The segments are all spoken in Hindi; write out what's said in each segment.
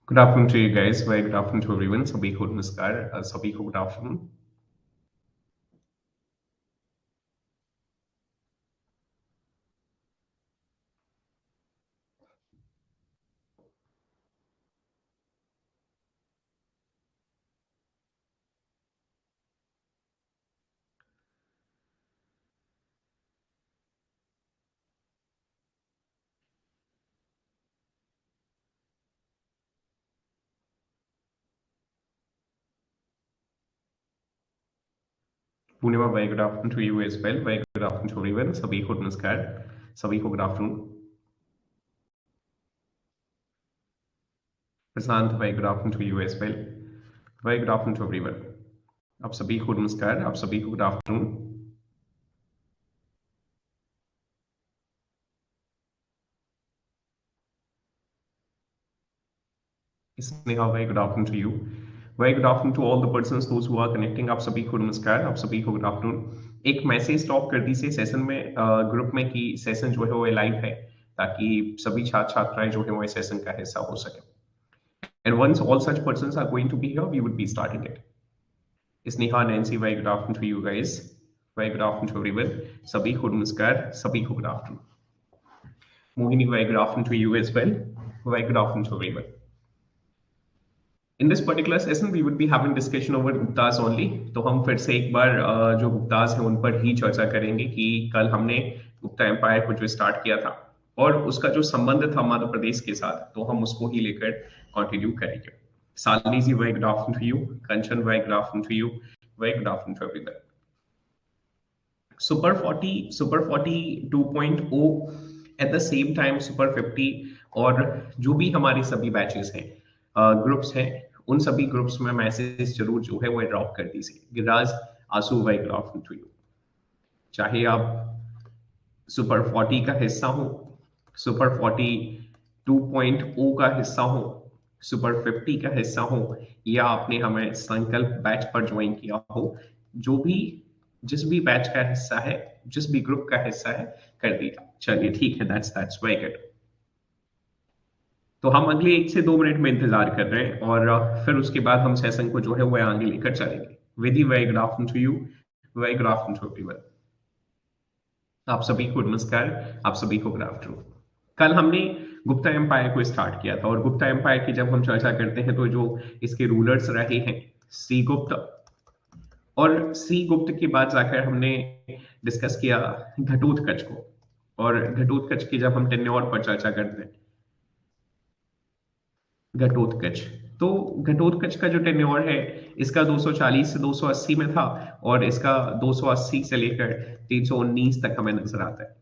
Good afternoon to you guys. Very good afternoon to everyone. सभी को नमस्कार सभी को good afternoon. Purnima, very good afternoon to you as well. Very good afternoon to everyone. सभी को नमस्कार सभी को good afternoon. Prashant, very good afternoon to you as well. Very good afternoon to everyone. आप सभी को नमस्कार, आप सभी को good afternoon. Sneha, very good afternoon to you. Very good afternoon to all the persons those who are connecting. आप सभी को नमस्कार, आप सभी को good afternoon. एक मैसेज स्टॉप कर दीजिए सेशन में ग्रुप में कि सेशन जो है वो लाइव है, ताकि सभी छात्र छात्राएं जो है वो सेशन का हिस्सा हो सके. And once all such persons are going to be here, we would be starting it. Sneha, Nancy, very good afternoon to you guys. Very good afternoon to everyone. Sabhi ko namaskar. Sabhi ko good afternoon. Mohini, very good afternoon to you as well. Very good afternoon to everyone. In this particular session, we would be having discussion over Guptas only. तो हम फिर से एक बार जो गुप्तास हैं उन पर ही चर्चा करेंगे कि कल हमने गुप्ता एम्पायर को जो स्टार्ट किया था और उसका जो संबंध था मध्य प्रदेश के साथ, तो हम उसको ही लेकर कंटिन्यू करेंगे. Salini ji, very good afternoon to you. Kanchan, very good afternoon to you. Very good afternoon to everyone. Super 40 2.0 at the same time Super 50 और जो भी हमारे सभी बैचेस हैं, ग्रुप्स हैं, उन सभी ग्रुप्स में मैसेज जरूर जो है वो ड्रॉप कर दीजिए. गिराज, आंसू, very good afternoon to you. चाहे आप सुपर 40 का हिस्सा हो, सुपर 40 2.0 का हिस्सा हो, सुपर 50 का हिस्सा हो, या आपने हमें संकल्प बैच पर ज्वाइन किया हो, जो भी जिस भी बैच का हिस्सा है, जिस भी ग्रुप का हिस्सा है, कर दिया. चलिए ठीक है, दैट्स वेरी गुड. तो हम अगले 1 से 2 मिनट में इंतजार कर रहे हैं और फिर उसके बाद हम सेशन को जो है वो आगे लेकर चलेंगे. Vidhi, very good afternoon to you. Very good afternoon to everyone. आप सभी को नमस्कार, आप सभी को गुड आफ्टरनून. कल हमने गुप्ता एम्पायर को स्टार्ट किया था और गुप्ता एम्पायर की जब हम चर्चा करते हैं तो जो इसके रूलर्स रहे हैं, श्री गुप्त, और श्री गुप्त के बाद जाकर हमने डिस्कस किया घटोत्कच को. और घटोत्कच की जब हम टेन्योर पर चर्चा करते हैं, घटोत्कच, तो घटोत्कच का जो टेन्योर है इसका 240 से 280 में था और इसका 280 से लेकर 319 तक हमें नजर आता है.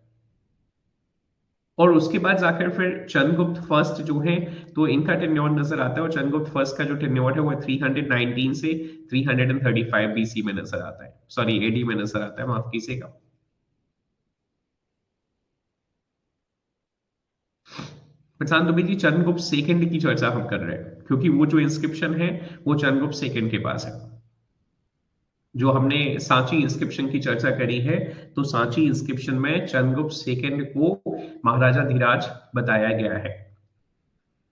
और उसके बाद जाकर फिर चंद्रगुप्त फर्स्ट जो है, तो इनका टेन्योर नजर आता है और चंद्रगुप्त फर्स्ट का जो टेन्योर है वो 319 से 335 बीसी में नजर आता है, सॉरी एडी में नजर आता है, माफ कीजिएगा. प्रशांत दुबे जी, चंद्रगुप्त सेकंड की चर्चा हम कर रहे हैं क्योंकि वो जो इंस्क्रिप्शन है वो चंद्रगुप्त सेकंड के पास है. जो हमने सांची इंस्क्रिप्शन की चर्चा करी है, तो सांची इंस्क्रिप्शन में चंद्रगुप्त सेकंड को महाराजा धीराज बताया गया है.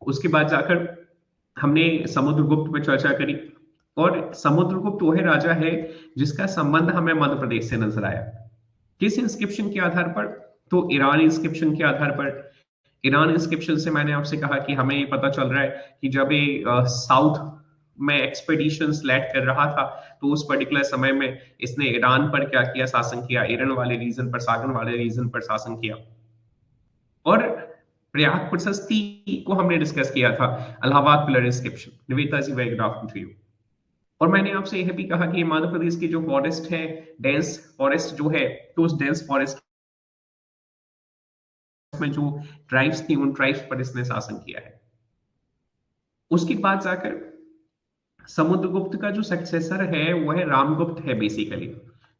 उसके बाद जाकर हमने समुद्रगुप्त पर चर्चा करी और समुद्रगुप्त वह राजा है जिसका संबंध हमें मध्य प्रदेश से नजर आया. किस इंस्क्रिप्शन के आधार पर? तो ईरान इंस्क्रिप्शन के आधार पर. ईरान इंस्क्रिप्शन से मैंने आपसे कहा कि हमें ये पता चल रहा है कि जब ये साउथ में एक्सपेडिशंस लेड कर रहा था, तो उस पर्टिकुलर समय में इसने ईरान पर क्या किया, शासन किया, ईरान वाले रीजन पर, सागन वाले रीजन पर शासन किया. और प्रयाग प्रशस्ति को हमने डिस्कस किया था, Allahabad pillar inscription. Nivedita ji, very good afternoon to you. और मैंने आपसे यह भी कहा कि मध्य प्रदेश की जो फॉरेस्ट है, डेंस फॉरेस्ट जो है, तो उस डेंस फॉरेस्ट में जो ट्राइब्स थी उन ट्राइब्स पर इसने शासन किया है. उसके बाद जाकर समुद्रगुप्त का जो सक्सेसर है वह रामगुप्त है बेसिकली.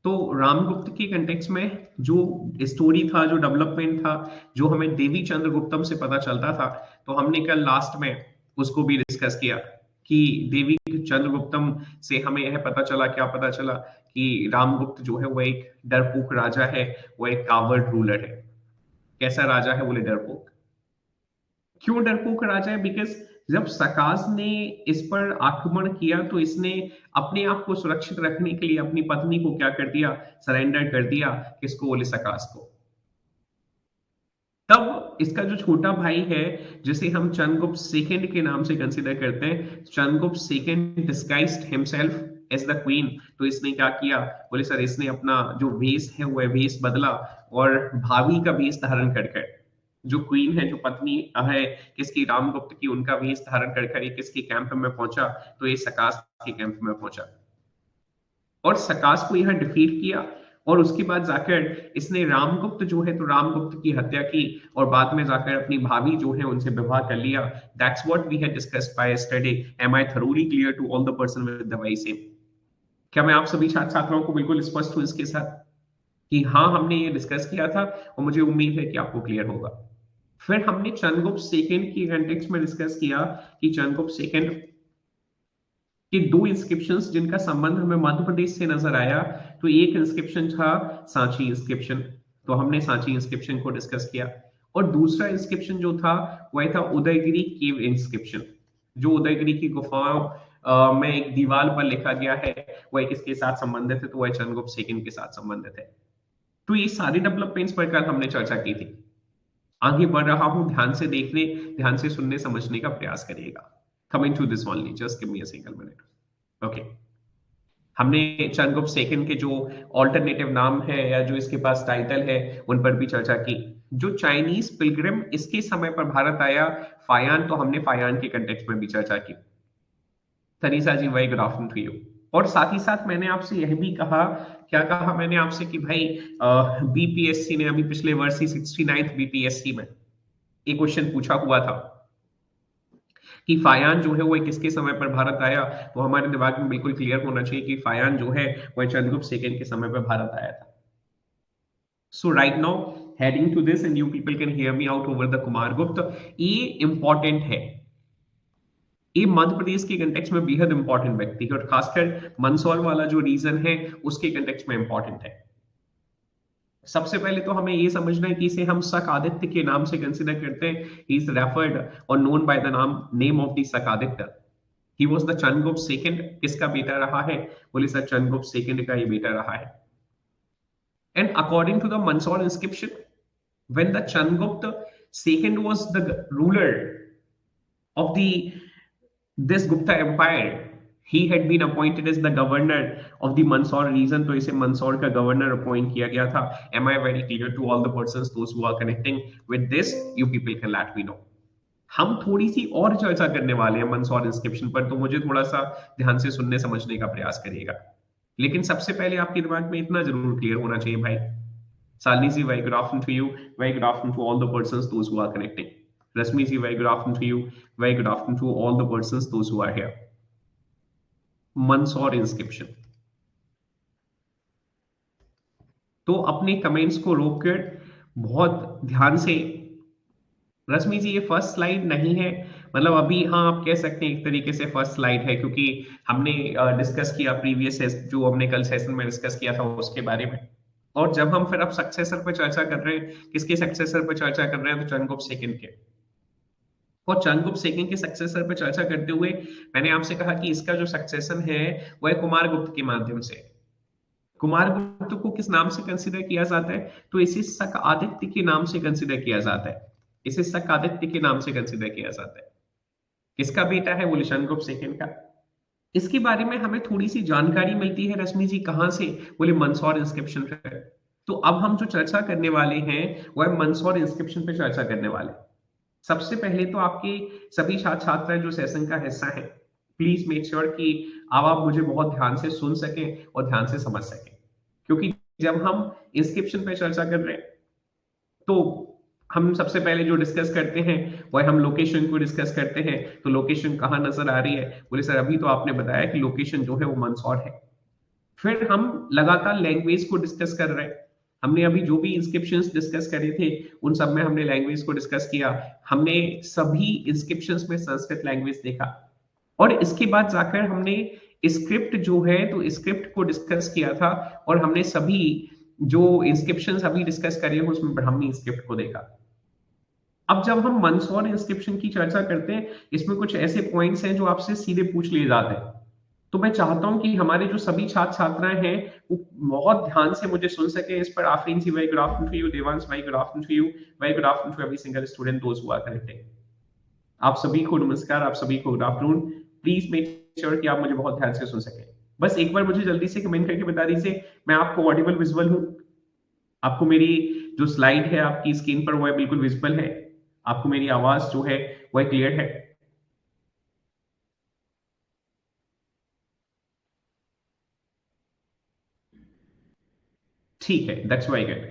तो रामगुप्त के कंटेक्स्ट में जो स्टोरी था, जो डेवलपमेंट था, जो हमें देवी चंद्रगुप्तम से पता चलता था, तो हमने कल लास्ट में उसको भी डिस्कस किया कि देवी चंद्रगुप्तम से हमें यह पता चला, क्या पता चला, कि रामगुप्त जो है वह एक डरपोक राजा है, वह एक कावर्ड रूलर है. कैसा राजा है? बोले डरपोक. क्यों डरपोक राजा है? बिकॉज जब सकाज ने इस पर आक्रमण किया तो इसने अपने आप को सुरक्षित रखने के लिए अपनी पत्नी को क्या कर दिया, सरेंडर कर दिया, किसको, बोले सकाज को। तब इसका जो छोटा भाई है जिसे हम चंद्रगुप्त सेकंड के नाम से कंसीडर करते हैं, Chandragupta second disguised himself as the queen. तो इसने क्या किया, बोले सर इसने अपना जो वेश है वो वेश बदला और भाभी का वेश धारण कर जो क्वीन है, जो पत्नी है किसकी, रामगुप्त की, उनका वेश धारण कर ये किसके कैंप में पहुंचा, तो ये सकास के कैंप में पहुंचा और सकास को यहाँ डिफीट किया। और उसके बाद जाकर इसने रामगुप्त जो है तो रामगुप्त की हत्या की और बाद में जाकर अपनी भाभी जो है उनसे विवाह कर लिया। That's what we had discussed by yesterday. Am I thoroughly clear to all the person with the very same? क्या मैं आप सभी छात्र छात्राओं को बिल्कुल स्पष्ट हूं इसके साथ कि हाँ हमने ये डिस्कस किया था और मुझे उम्मीद है कि आपको क्लियर होगा। फिर हमने चंद्रगुप्त सेकंड की कंटेक्स्ट में डिस्कस किया कि चंद्रगुप्त सेकंड कि दो इंस्क्रिप्शंस जिनका संबंध हमें मध्य प्रदेश से नजर आया। तो एक इंस्क्रिप्शन था सांची इंस्क्रिप्शन, तो हमने सांची इंस्क्रिप्शन को डिस्कस किया। और दूसरा इंस्क्रिप्शन जो था वह था उदयगिरी केव इंस्क्रिप्शन, जो उदयगिरी की गुफाओं में एक दीवार पर लिखा गया है, वह किसके साथ संबंधित है, तो वह चंद्रगुप्त सेकंड के साथ संबंधित है। तो ये सारी डेवलपमेंट्स पर कल हमने चर्चा की थी। आगे बढ़ रहा हूं, ध्यान से देखने, ध्यान से सुनने समझने का प्रयास करिएगा। Coming to this only, just give me a single minute. Okay, हमने चंद्रगुप्त सेकंड के जो ऑल्टरनेटिव नाम है या जो इसके पास टाइटल है उन पर भी चर्चा की। जो चाइनीज पिलग्रिम इसके समय पर भारत आया, फायान, तो हमने फायान के कंटेक्स्ट में भी चर्चा की। Tanisha ji, very good afternoon to you. और साथ ही साथ मैंने आपसे यह भी कहा, क्या कहा मैंने आपसे कि भाई बीपीएससी ने अभी पिछले वर्ष ही 69th बीपीएससी में एक क्वेश्चन पूछा हुआ था कि फायान जो है वो किसके समय पर भारत आया। तो हमारे दिमाग में बिल्कुल क्लियर होना चाहिए कि फायान जो है वह चंद्रगुप्त सेकंड के समय पर भारत आया था। So right now heading to this and you people can hear me out over the Kumaragupta. ये इंपॉर्टेंट है, ये मध्य प्रदेश के कंटेक्स्ट में बेहद इंपॉर्टेंट व्यक्ति है और खासकर मंदसौर वाला जो रीजन है उसके कंटेक्स्ट में इंपॉर्टेंट है। सबसे पहले तो हमें ये समझना है कि इसे हम शक आदित्य के नाम से कंसिडर करते हैं। ही इज रेफर्ड और known by the name of the Shak Aditya. He was the Chandragupta second, किसका बेटा रहा है, बोले सर चंद्रगुप्त सेकंड का ये बेटा रहा है। And according to the Mandsaur inscription, when the Chandragupta second was the ruler of this Gupta empire, he had been appointed as the governor of the Mandsaur region, तो इसे मंदसौर का गवर्नर अपॉइंट किया गया था। Am I very clear to all the persons those who are connecting with this? You people can let me know। हम थोड़ी सी और चर्चा करने वाले हैं मंदसौर इंस्क्रिप्शन पर, तो मुझे थोड़ा सा ध्यान से सुनने समझने का प्रयास करिएगा। लेकिन सबसे पहले आपके दिमाग में इतना जरूर क्लियर होना चाहिए भाई, Shalini ji, very good afternoon to you, very good afternoon to all the persons those who are connecting. Rasmi ji, very good afternoon to you. Very good afternoon to all the persons, those who are here. Mandsaur inscription. तो अपने कमेंट्स को रोककर बहुत ध्यान से, रश्मि जी ये फर्स्ट स्लाइड नहीं है, मतलब अभी हाँ आप कह सकते हैं एक तरीके से फर्स्ट स्लाइड है, क्योंकि हमने डिस्कस किया प्रीवियस जो हमने कल सेशन में डिस्कस किया था उसके बारे में। और जब हम फिर अब सक्सेसर पर चर्चा कर रहे हैं, किसके सक्सेसर पर चर्चा कर रहे हैं, तो चंद्रगुप्त सेकंड के। और चंद्रगुप्त सेकंड के सक्सेसर पर चर्चा करते हुए मैंने आपसे कहा कि इसका जो सक्सेशन है वह कुमारगुप्त के माध्यम से। कुमारगुप्त को किस नाम से कंसीडर किया जाता है, तो इसे शक आदित्य के नाम से कंसीडर किया जाता है। इसे शक आदित्य के नाम से कंसीडर किया जाता है। किसका बेटा है, बोले चंद्रगुप्त सेकंड का। इसके बारे में हमें थोड़ी सी जानकारी मिलती है रश्मि जी, कहां से, बोले मंदसौर इंस्क्रिप्शन पे। तो अब हम जो चर्चा करने वाले हैं वह मंदसौर इंस्क्रिप्शन पे चर्चा करने वाले। सबसे पहले तो आपके सभी छात्र छात्राएं जो सेशन का हिस्सा है, प्लीज मेक श्योर कि अब आप मुझे बहुत ध्यान से सुन सकें और ध्यान से समझ सकें, क्योंकि जब हम इंस्क्रिप्शन पे चर्चा कर रहे हैं तो हम सबसे पहले जो डिस्कस करते हैं वह हम लोकेशन को डिस्कस करते हैं। तो लोकेशन कहाँ नजर आ रही है, बोले सर अभी तो आपने बताया कि लोकेशन जो है वो मंदसौर है। फिर हम लगातार लैंग्वेज को डिस्कस कर रहे हैं। हमने अभी जो भी इंस्क्रिप्शंस डिस्कस करे थे उन सब में हमने लैंग्वेज को डिस्कस किया। हमने सभी इंस्क्रिप्शंस में संस्कृत लैंग्वेज देखा और इसके बाद जाकर हमने स्क्रिप्ट जो है तो स्क्रिप्ट को डिस्कस किया था और हमने सभी जो इंस्क्रिप्शंस अभी डिस्कस करे हैं उसमें ब्राह्मी स्क्रिप्ट को देखा। अब जब हम मंदसौर इंस्क्रिप्शन की चर्चा करते हैं, इसमें कुछ ऐसे पॉइंट्स हैं जो आपसे सीधे पूछ लिए जाते हैं। तो मैं चाहता हूं कि हमारे जो सभी छात्र छात्राएं हैं वो बहुत ध्यान से मुझे सुन सके इस पर। Afreen ji, very good afternoon to you. Devansh भाई, good afternoon to you. Very good afternoon to every single student those who are connected. आप सभी को नमस्कार, आप सभी को good afternoon. Please make sure कि आप मुझे बहुत ध्यान से सुन सके। बस एक बार मुझे जल्दी से कमेंट करके बता दीजिए, मैं आपको ऑडिबल विजुअल हूं? आपको मेरी जो स्लाइड है आपकी स्क्रीन पर वो है बिल्कुल विजिबल है? आपको मेरी आवाज जो है वो क्लियर है? ठीक है, दैट्स व्हाई गुड।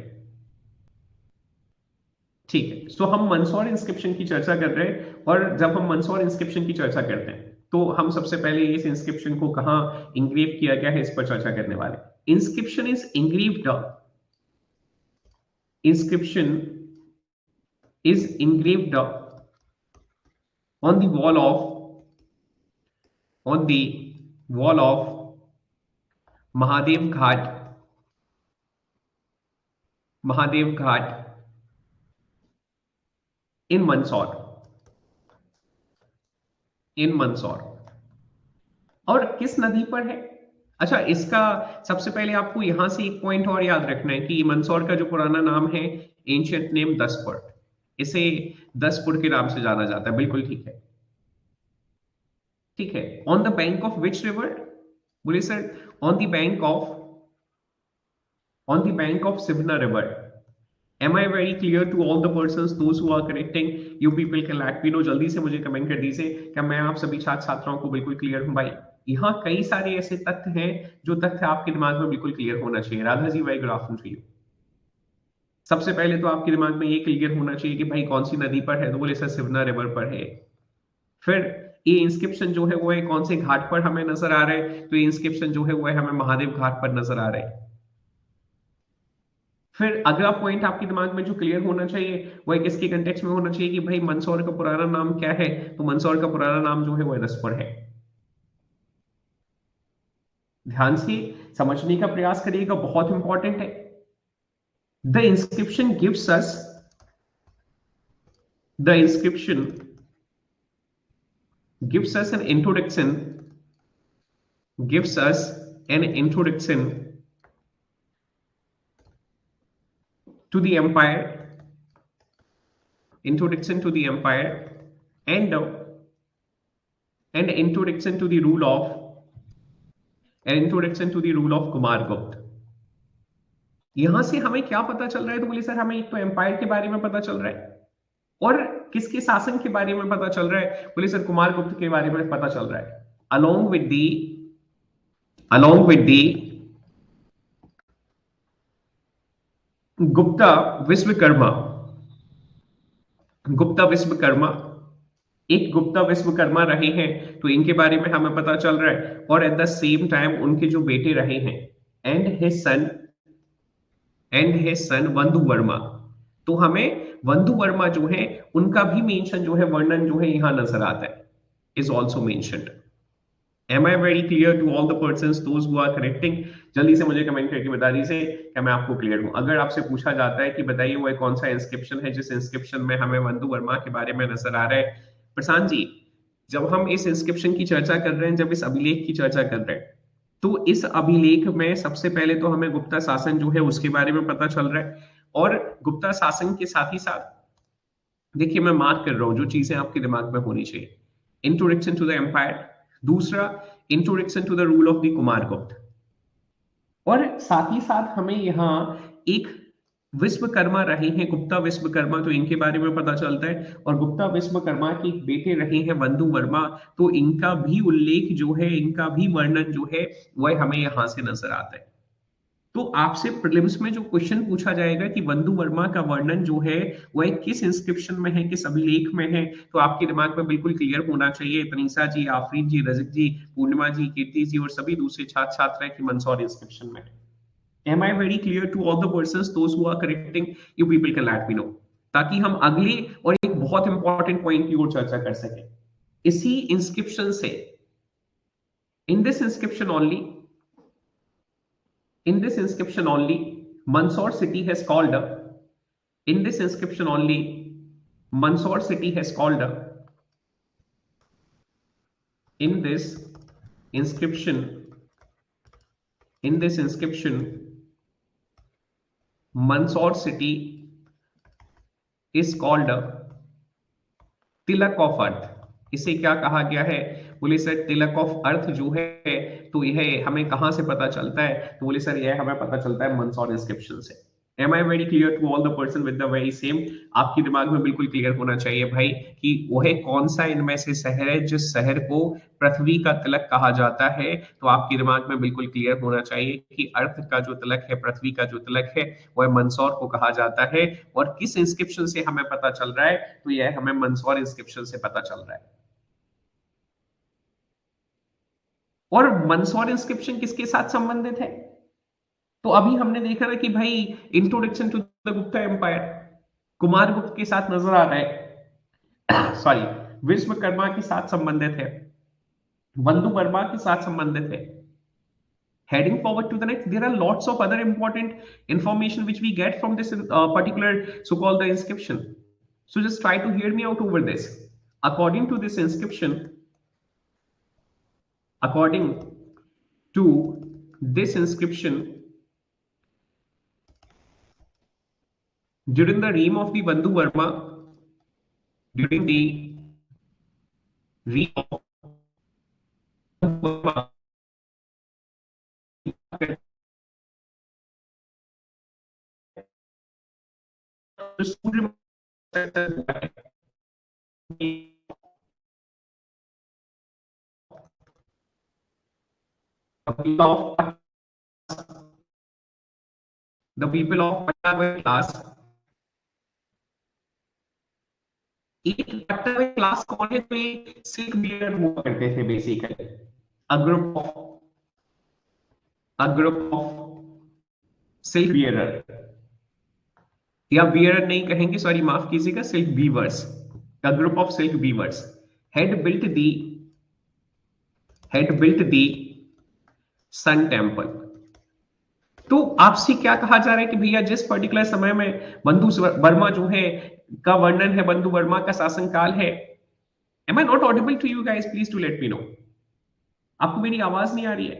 ठीक है, सो हम मंदसौर इंस्क्रिप्शन की चर्चा कर रहे हैं, और जब हम मंदसौर इंस्क्रिप्शन की चर्चा करते हैं तो हम सबसे पहले इस इंस्क्रिप्शन को कहाँ इंग्रेव किया गया है इस पर चर्चा करने वाले। Inscription is engraved, inscription is engraved on the wall of on the wall of Mahadev Ghat, Mahadev Ghat in Mandsaur, in Mandsaur। और किस नदी पर है? अच्छा, इसका सबसे पहले आपको यहां से एक पॉइंट और याद रखना है कि मंदसौर का जो पुराना नाम है, एंशियंट नेम दसपुर, इसे दसपुर के नाम से जाना जाता है। बिल्कुल ठीक है, ठीक है। On the bank of which river? बोले sir, on the bank of on the bank of Sivna River। Am I very clear to all the persons those who are connecting? You people can let me know, जल्दी से मुझे कमेंट कर दीजिए क्या मैं आप सभी छात्र छात्राओं को बिल्कुल क्लियर हूं भाई। यहाँ कई सारे ऐसे तथ्य हैं जो तथ्य आपके दिमाग में बिल्कुल क्लियर होना चाहिए। राधा जी, भाई गुड आफ्टरनून टू यू। सबसे पहले तो आपके दिमाग में ये क्लियर होना चाहिए कि भाई कौन सी नदी पर है, तो बोले सर सिवना रिवर पर है। फिर ये इंस्क्रिप्शन जो है वो है कौन से घाट पर हमें नजर आ रहा है, तो ये इंस्क्रिप्शन जो है वो है हमें महादेव घाट पर नजर आ रहा है। फिर अगला पॉइंट आपके दिमाग में जो क्लियर होना चाहिए वो एक इसके कंटेक्स्ट में होना चाहिए कि भाई मंदसौर का पुराना नाम क्या है, तो मंदसौर का पुराना नाम जो है वो दसपुर है। ध्यान से समझने का प्रयास करिएगा, बहुत इंपॉर्टेंट है। The inscription gives us the inscription gives us an introduction gives us an introduction to the empire, introduction to the empire, and an introduction to the rule of an introduction to the rule of Kumargupta। यहां से हमें क्या पता चल रहा है, तो बोले सर हमें एक तो एम्पायर के बारे में पता चल रहा है, और किसके शासन के बारे में पता चल रहा है, बोले सर कुमारगुप्त के बारे में पता चल रहा है। along with the along with the Gupta Vishwakarma, Gupta Vishwakarma, एक गुप्ता विश्वकर्मा रहे हैं, तो इनके बारे में हमें पता चल रहा है। और एट द सेम टाइम उनके जो बेटे रहे हैं, एंड हिज सन वंदु वर्मा, तो हमें वंदु वर्मा जो है उनका भी मेंशन जो है, वर्णन जो है यहां नजर आता है, is also mentioned. Am I very clear to all the persons those who are connecting? जल्दी से मुझे कमेंट करके बता दीजिए क्या मैं आपको क्लियर हूं। अगर आपसे पूछा जाता है कि बताइए वो कौन सा इंस्क्रिप्शन है जिस इंस्क्रिप्शन में हमें वंदु वर्मा के बारे में नजर आ रहा है, प्रशांत जी, जब हम इस इंस्क्रिप्शन की चर्चा कर रहे हैं, जब इस अभिलेख की चर्चा कर रहे हैं, तो इस अभिलेख में सबसे पहले तो हमें गुप्ता शासन जो है उसके बारे में पता चल रहा है। और गुप्ता शासन के साथ ही साथ देखिए मैं मार्क कर रहा हूं जो चीजें आपके दिमाग में होनी चाहिए। इंट्रोडक्शन टू द एम्पायर, दूसरा introduction to the rule of the Kumaragupta, और साथ ही साथ हमें यहाँ एक विश्वकर्मा रहे हैं, गुप्ता विश्वकर्मा, तो इनके बारे में पता चलता है। और गुप्ता विश्वकर्मा के बेटे रहे हैं वंदु वर्मा, तो इनका भी उल्लेख जो है, इनका भी वर्णन जो है वह हमें यहां से नजर आता है। तो आपसे प्रीलिम्स में जो क्वेश्चन पूछा जाएगा कि वंदु वर्मा का वर्णन जो है वह किस इंस्क्रिप्शन में है, किस अभिलेख में है, तो आपके दिमाग में बिल्कुल क्लियर होना चाहिए। तनीषा जी, आफरीन जी, रजक जी, पूर्णिमा जी, कीर्ति जी और सभी दूसरे छात्र छात्राएं की मंदसौर इंस्क्रिप्शन में है। Am I very clear to all the persons those who are correcting? You people can let me know, ताकि हम अगले और एक बहुत इंपॉर्टेंट पॉइंट की ओर चर्चा कर सकें। इसी इंस्क्रिप्शन से, in this inscription only, in this inscription only Mandsaur city has called, in this inscription only Mandsaur city has called in this inscription, Mandsaur city is called Tilak of earth. इसे क्या कहा गया है? बोले सर तिलक ऑफ अर्थ जो है, तो यह हमें कहां से पता चलता है? तो बोले सर यह हमें पता चलता है मंदसौर इंस्क्रिप्शन से। Am I very clear to all the person with the very same? आपके दिमाग में बिल्कुल क्लियर होना चाहिए भाई कि वह कौन सा इनमें से शहर है जिस शहर को पृथ्वी का तिलक कहा जाता है। तो आपके दिमाग में बिल्कुल क्लियर होना चाहिए कि अर्थ का जो तिलक है, पृथ्वी का जो तिलक है, वह मंदसौर को कहा जाता है। और किस इंस्क्रिप्शन से हमें पता चल रहा है? तो यह हमें मंदसौर इंस्क्रिप्शन से पता चल रहा है। और मंदसौर इंस्क्रिप्शन किसके साथ संबंधित है? तो अभी हमने देखा ना कि भाई introduction to the Gupta empire Kumar Gupta के साथ नजर आ रहा है, सॉरी, विश्वकर्मा के साथ संबंधित है, बंधु वर्मा के साथ संबंधित है। Heading forward to the next, there are lots of other important information which we get from this particular so-called the inscription. So just try to hear me out over this. According to this inscription, according to this inscription, during the reign of the Bandhu Varma, during the reign of Varma, the people of Pattabhi class, एक पट्टावी क्लास कौन है? तो ये सिल्क बियर हुआ करते थे basically. A group of silk bearer, या बियरर नहीं कहेंगे, सॉरी माफ कीजिएगा, silk weavers. A group of silk weavers had built the sun temple. तो आपसे क्या कहा जा रहा है कि भैया जिस पर्टिकुलर समय में बंधु वर्मा जो है का वर्णन है, बंधु वर्मा का शासनकाल है। Am I not audible to you guys? Please to let me know. आपको मेरी आवाज नहीं आ रही है?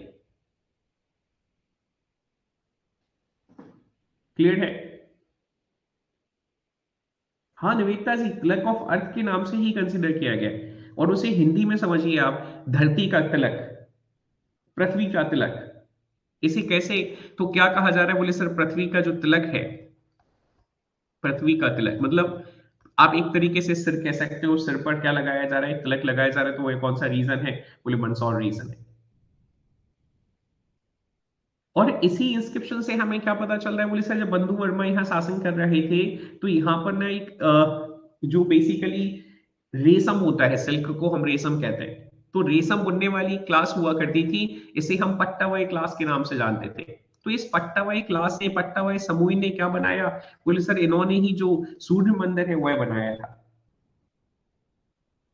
क्लियर है? हाँ निवेदिता जी, तिलक ऑफ अर्थ के नाम से ही कंसिडर किया गया, और उसे हिंदी में समझिए आप, धरती का तिलक, पृथ्वी का तिलक। इसे कैसे, तो क्या कहा जा रहा है? बोले सर पृथ्वी का जो तिलक है, पृथ्वी का तिलक मतलब आप एक तरीके से सिर कह सकते हो, सिर पर क्या लगाया जा रहा है? तिलक लगाया जा रहा है। तो वह कौन सा रीजन है? बोले मंदसौर रीजन है। और इसी इंस्क्रिप्शन से हमें क्या पता चल रहा है? बोले सर जब बंधु वर्मा यहाँ शासन कर रहे थे, तो यहाँ पर ना एक जो बेसिकली रेशम होता है, सिल्क को हम रेशम कहते हैं, तो रेशम बुनने वाली क्लास हुआ करती थी। इसे हम पट्टावाई क्लास के नाम से जानते थे। तो इस पट्टावाई क्लास ने, पट्टावाई समूह ने क्या बनाया? बोले सर इन्होंने ही जो सूर्य मंदिर है वह बनाया था।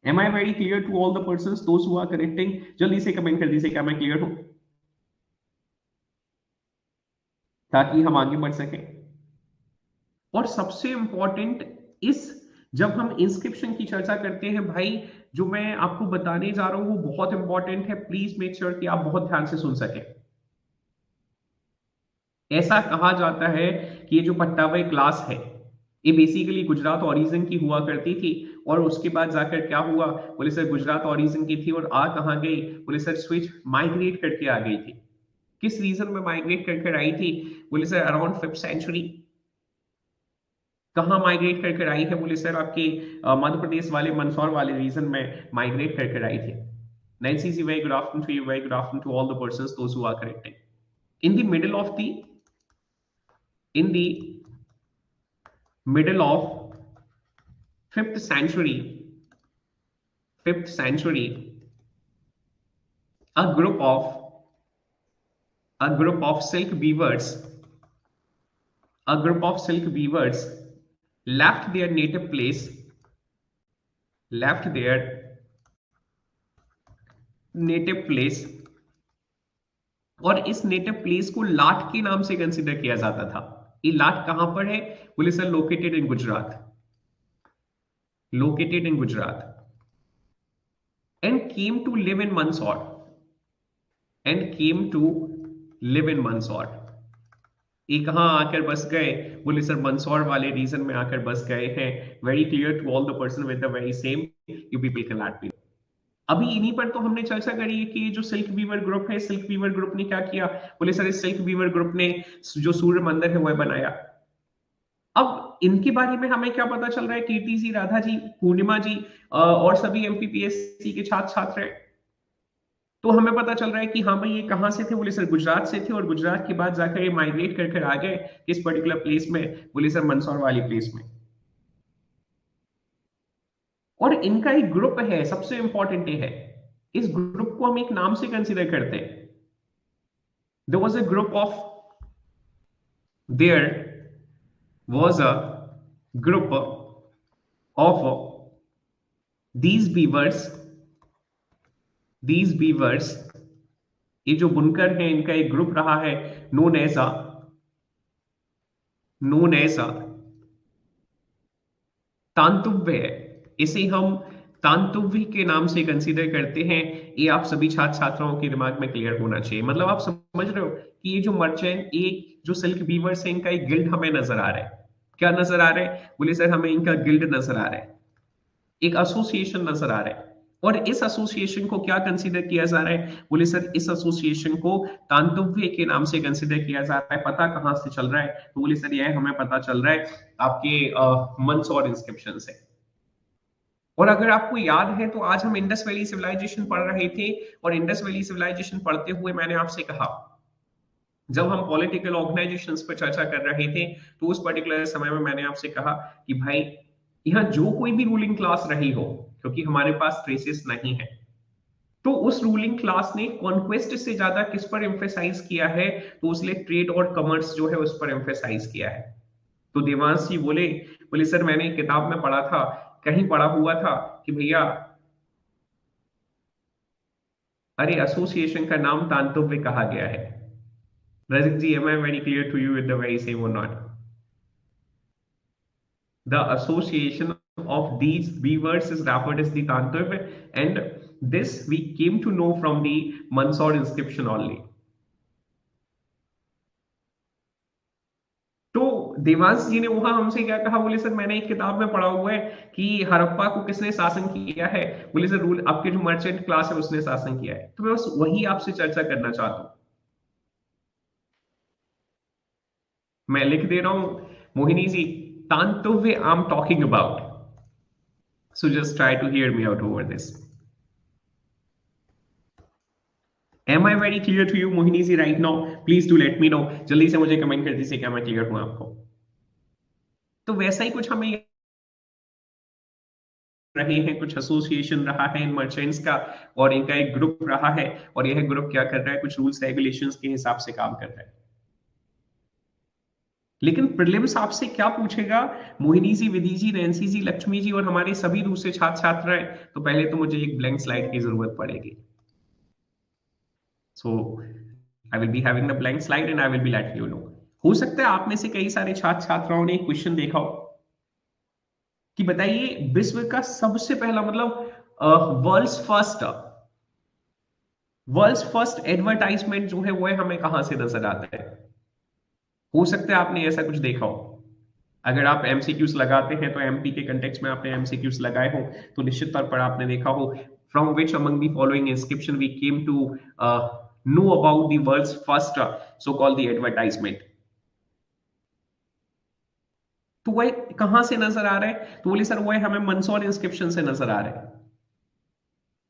Am I very clear to all the person those who are connecting? जल्दी से कमेंट कर दीजिए क्या मैं क्लियर हूं, ताकि हम आगे बढ़ सकें। और सबसे इंपॉर्टेंट, इस जब हम इंस्क्रिप्शन की चर्चा करते हैं भाई, जो मैं आपको बताने जा रहा हूं वो बहुत इंपॉर्टेंट है। प्लीज मेक श्योर कि आप बहुत ध्यान से सुन सकें। ऐसा कहा जाता है कि ये जो पट्टावाई क्लास है, ये बेसिकली गुजरात ओरिजिन की हुआ करती थी, और उसके बाद जाकर क्या हुआ? बोले सर गुजरात ओरिजिन की थी और आ कहां गई? बोले सर स्विच माइग्रेट करके आ गई थी। किस रीजन में माइग्रेट करके आई थी? बोले सर अराउंड 5th सेंचुरी। कहां माइग्रेट करके आई है? बोले सर आपके मध्य प्रदेश वाले मंदसौर वाले रीजन में माइग्रेट करके आई थी। Nancy ji, very good afternoon to you, very good afternoon to all the persons those who are correcting. In the middle of the in the middle of 5th century, 5th century, a group of silk weavers, a group of silk weavers left their native place, left their native place, और इस नेटिव प्लेस को लाट के नाम से कंसिडर किया जाता था। ये लाट कहां पर है? बोले sir located in Gujarat. located in Gujarat, and came to live in Mandsaur, and came to live in Mandsaur. ये कहाँ आकर बस गए? बोले सर मंदसौर वाले रीजन में आकर बस गए हैं. Very clear to all the person with the very same, you people can not be. अभी इन्हीं पर तो हमने चर्चा करी है कि जो सिल्क वीवर ग्रुप है, सिल्क वीवर ग्रुप ने क्या किया? बोले सर इस सिल्क वीवर ग्रुप ने जो सूर्य मंदिर है वह बनाया. अब इनके बारे में हमें क्या पता चल रहा है? कीर्ति जी, राधा जी, पूर्णिमा जी और सभी एमपीपीएससी के छात्र छात्र हैं. तो हमें पता चल रहा है कि हाँ भाई ये कहां से थे? बोले सर गुजरात से थे, और गुजरात के बाद जाकर ये माइग्रेट कर कर आ गए किस पर्टिकुलर प्लेस में? बोले सर मंदसौर वाली प्लेस में. और इनका एक ग्रुप है, सबसे इंपॉर्टेंट ये है, इस ग्रुप को हम एक नाम से कंसीडर करते हैं. There was a group of there was a group of these weavers. These weavers, ये जो बुनकर हैं इनका एक ग्रुप रहा है नोन एज अ तांतुव्य. इसे हम तांतुव्य के नाम से कंसीडर करते हैं. ये आप सभी छात्र छात्राओं के दिमाग में क्लियर होना चाहिए. मतलब आप समझ रहे हो कि ये जो मर्चेंट, एक जो सिल्क वीवर्स है, इनका एक गिल्ड हमें नजर आ रहा है. क्या नजर आ रहा है? बोले सर हमें इनका गिल्ड नजर आ रहा है, एक एसोसिएशन नजर आ रहा है. और इस एसोसिएशन को क्या कंसीडर किया जा रहा है? बोले सर इस एसोसिएशन को तांतुव्य के नाम से कंसीडर किया जा रहा है. पता कहां से चल रहा है? तो बोले सर यह हमें पता चल रहा है आपके मंदसौर इंस्क्रिप्शन से. और अगर आपको याद है तो आज हम इंडस वैली सिविलाइजेशन पढ़ रहे थे, और इंडस वैली सिविलाइजेशन पढ़ते हुए मैंने आपसे कहा, जब हम पॉलिटिकल ऑर्गेनाइजेशंस पर चर्चा कर रहे थे तो उस पर्टिकुलर समय में मैंने आपसे कहा कि भाई यहाँ जो कोई भी रूलिंग क्लास रही हो, क्योंकि हमारे पास ट्रेसेस नहीं है, तो उस रूलिंग क्लास ने कॉन्क्वेस्ट से ज्यादा किस पर एम्फेसाइज किया है? तो उसने ट्रेड और कॉमर्स जो है उस पर एम्फेसाइज किया है. तो देवांश जी बोले, सर मैंने एक किताब में पढ़ा था, कहीं पढ़ा हुआ था कि भैया अरे एसोसिएशन का नाम तांतुव्य कहा गया है. रजत जी, am I very clear to you with the very same or not? The association of these weavers is referred as the Tantuvya, and this we came to know from the Mandsaur inscription only. तो देवांश जी ने वहां हमसे क्या कहा? बोले सर मैंने एक किताब में पढ़ा हुआ है कि हड़प्पा को किसने शासन किया है? बोले सर रूल आपके जो मर्चेंट क्लास है उसने शासन किया है. तो मैं बस वही आपसे चर्चा करना चाहता हूं. मैं लिख दे रहा हूं मोहिनी जी, तांतुव्य I am talking about. So just try to hear me out over this. Am I very clear to you, Mohini ji, right now? Please do let me know. जल्दी से मुझे कमेंट कर दीजिए क्या मैं क्लियर हूं आपको. तो वैसा ही कुछ हमें रहे हैं, कुछ एसोसिएशन रहा है इन मर्चेंट्स का, और इनका एक ग्रुप रहा है, और यह ग्रुप क्या कर रहा है? कुछ रूल्स रेगुलेशंस के हिसाब से काम कर रहा है. लेकिन प्रीलिम्स आपसे क्या पूछेगा? मोहिनी जी, विधि जी, नैंसी जी, लक्ष्मी जी और हमारे सभी दूसरे छात्र छात्राएं, तो पहले तो मुझे एक ब्लैंक स्लाइड की जरूरत पड़ेगी. So I will be having the blank slide and I will be letting you know. हो सकता है आप में से कई सारे छात्र छात्राओं ने एक क्वेश्चन देखा हो कि बताइए विश्व का सबसे पहला, मतलब वर्ल्ड्स फर्स्ट एडवर्टाइजमेंट जो है वो है हमें कहां से नजर आता है? हो सकता है आपने ऐसा कुछ देखा हो. अगर आप एमसीक्यूज लगाते हैं तो एमपी के कंटेक्स्ट में आपने एमसीक्यूज लगाए हो, तो निश्चित तौर पर आपने देखा हो, from which among the following inscription we came to know about the world's first so called the advertisement. तो वह कहां से नजर आ रहा है? तो बोले सर वह हमें मंदसौर इंस्क्रिप्शन से नजर आ रहा है.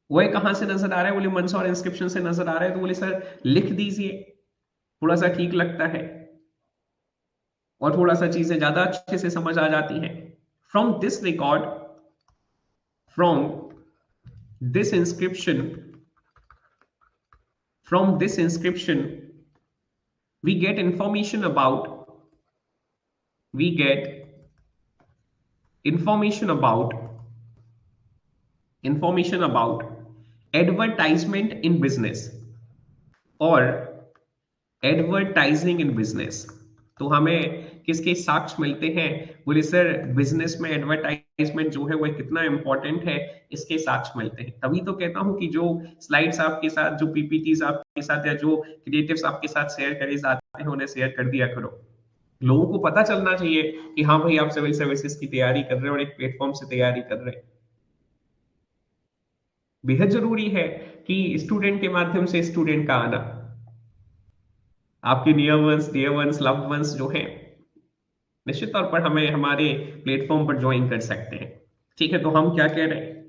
वह कहां से नजर आ रहा है? बोले मंदसौर इंस्क्रिप्शन से नजर आ रहा है. तो बोले सर लिख दीजिए, थोड़ा सा ठीक लगता है और थोड़ा सा चीजें ज्यादा अच्छे से समझ आ जाती हैं. From this record, from this inscription from this inscription we get information about we get information about information about advertisement in business और एडवर्टाइजिंग इन बिजनेस. तो हमें किसके साक्ष्य मिलते हैं? बोले सर बिजनेस में एडवर्टाइज एडवर्टाइजमेंट जो है वो कितना इंपॉर्टेंट है इसके साथ मिलते हैं। तभी तो कहता हूं कि जो स्लाइड्स आपके साथ, जो पीपीटीज आपके साथ या जो क्रिएटिव्स आपके साथ शेयर करे जाते हैं उन्हें शेयर कर दिया करो। लोगों को पता चलना चाहिए कि हाँ भाई आप सिविल सर्विसेज की तैयारी कर रहे हैं और एक प्लेटफॉर्म से तैयारी कर रहे हैं। बेहद जरूरी है कि स्टूडेंट के माध्यम से स्टूडेंट का आना, आपके near ones, dear ones, loved ones जो हैं निश्चित तौर पर हमें हमारे प्लेटफॉर्म पर ज्वाइन कर सकते हैं। ठीक है, तो हम क्या कह रहे हैं,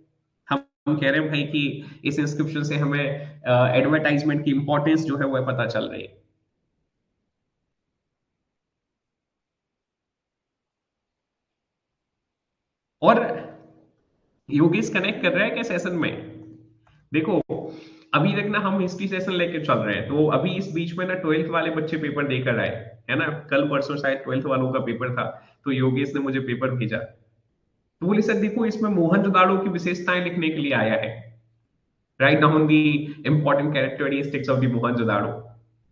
हम कह रहे हैं भाई कि इस इंस्क्रिप्शन से हमें एडवर्टाइजमेंट की इंपॉर्टेंस जो है वो पता चल रही है। और योगेश कनेक्ट कर रहा है क्या सेशन में? देखो, अभी तक ना हम हिस्ट्री सेशन लेके चल रहे हैं, तो अभी इस बीच में ना 12th वाले बच्चे पेपर देकर आए, है ना, कल परसों शायद 12th वालों का पेपर था, तो योगेश ने मुझे पेपर भेजा। तो बोले सर देखो इसमें मोहनजोदाड़ो की विशेषताएं लिखने के लिए आया है, write down the important characteristics of the Mohenjodaro.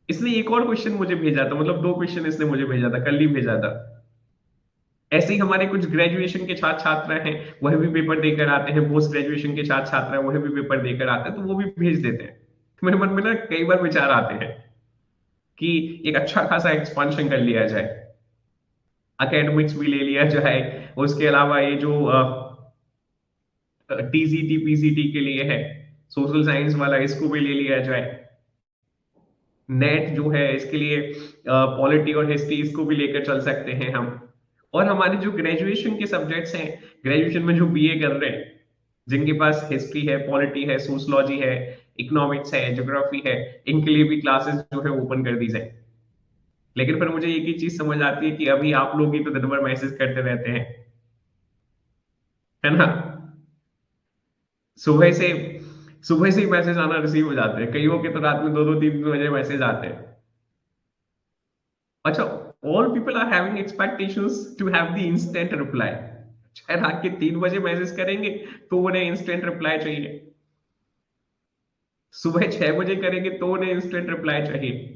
इसने एक और क्वेश्चन मुझे भेजा था, मतलब दो क्वेश्चन इसने मुझे भेजा था, कल ही भेजा था। ऐसे ही हमारे कुछ ग्रेजुएशन के छात्र छात्र हैं, वह भी पेपर देकर आते हैं, पोस्ट ग्रेजुएशन के छात्र छात्र हैं, वह भी पेपर देकर आते हैं, तो वो भी भेज देते हैं। तो मेरे मन में ना कई बार विचार आते हैं कि एक अच्छा खासा एक्सपांशन कर लिया जाए, एकेडमिक्स भी ले लिया जाए, उसके अलावा ये जो टीजीटी पीसीटी के लिए है सोशल साइंस वाला, इसको भी ले लिया जाए। नेट जो है इसके लिए पॉलिटी और हिस्ट्री, इसको भी लेकर चल सकते हैं हम। और हमारे जो ग्रेजुएशन के सब्जेक्ट्स हैं, ग्रेजुएशन में जो बीए कर रहे हैं, जिनके पास हिस्ट्री है, पॉलिटी है, सोशलॉजी है, इकोनॉमिक्स है, ज्योग्राफी है, इनके लिए भी क्लासेस जो है ओपन कर दी जाए। लेकिन फिर मुझे एक ही चीज समझ आती है कि अभी आप लोग ही तो दिन भर मैसेज करते रहते हैं, है ना। सुबह से सुबह से ही मैसेज आना रिसीव हो जाते हैं, कईयों के तो रात में 2-2 3 बजे मैसेज आते हैं। अच्छा, all people are having expectations to have the instant reply. चाहे रात के 3 बजे मैसेज करेंगे तो उन्हें इंस्टेंट रिप्लाई चाहिए, सुबह 6 बजे करेंगे तो उन्हें इंस्टेंट रिप्लाई चाहिए।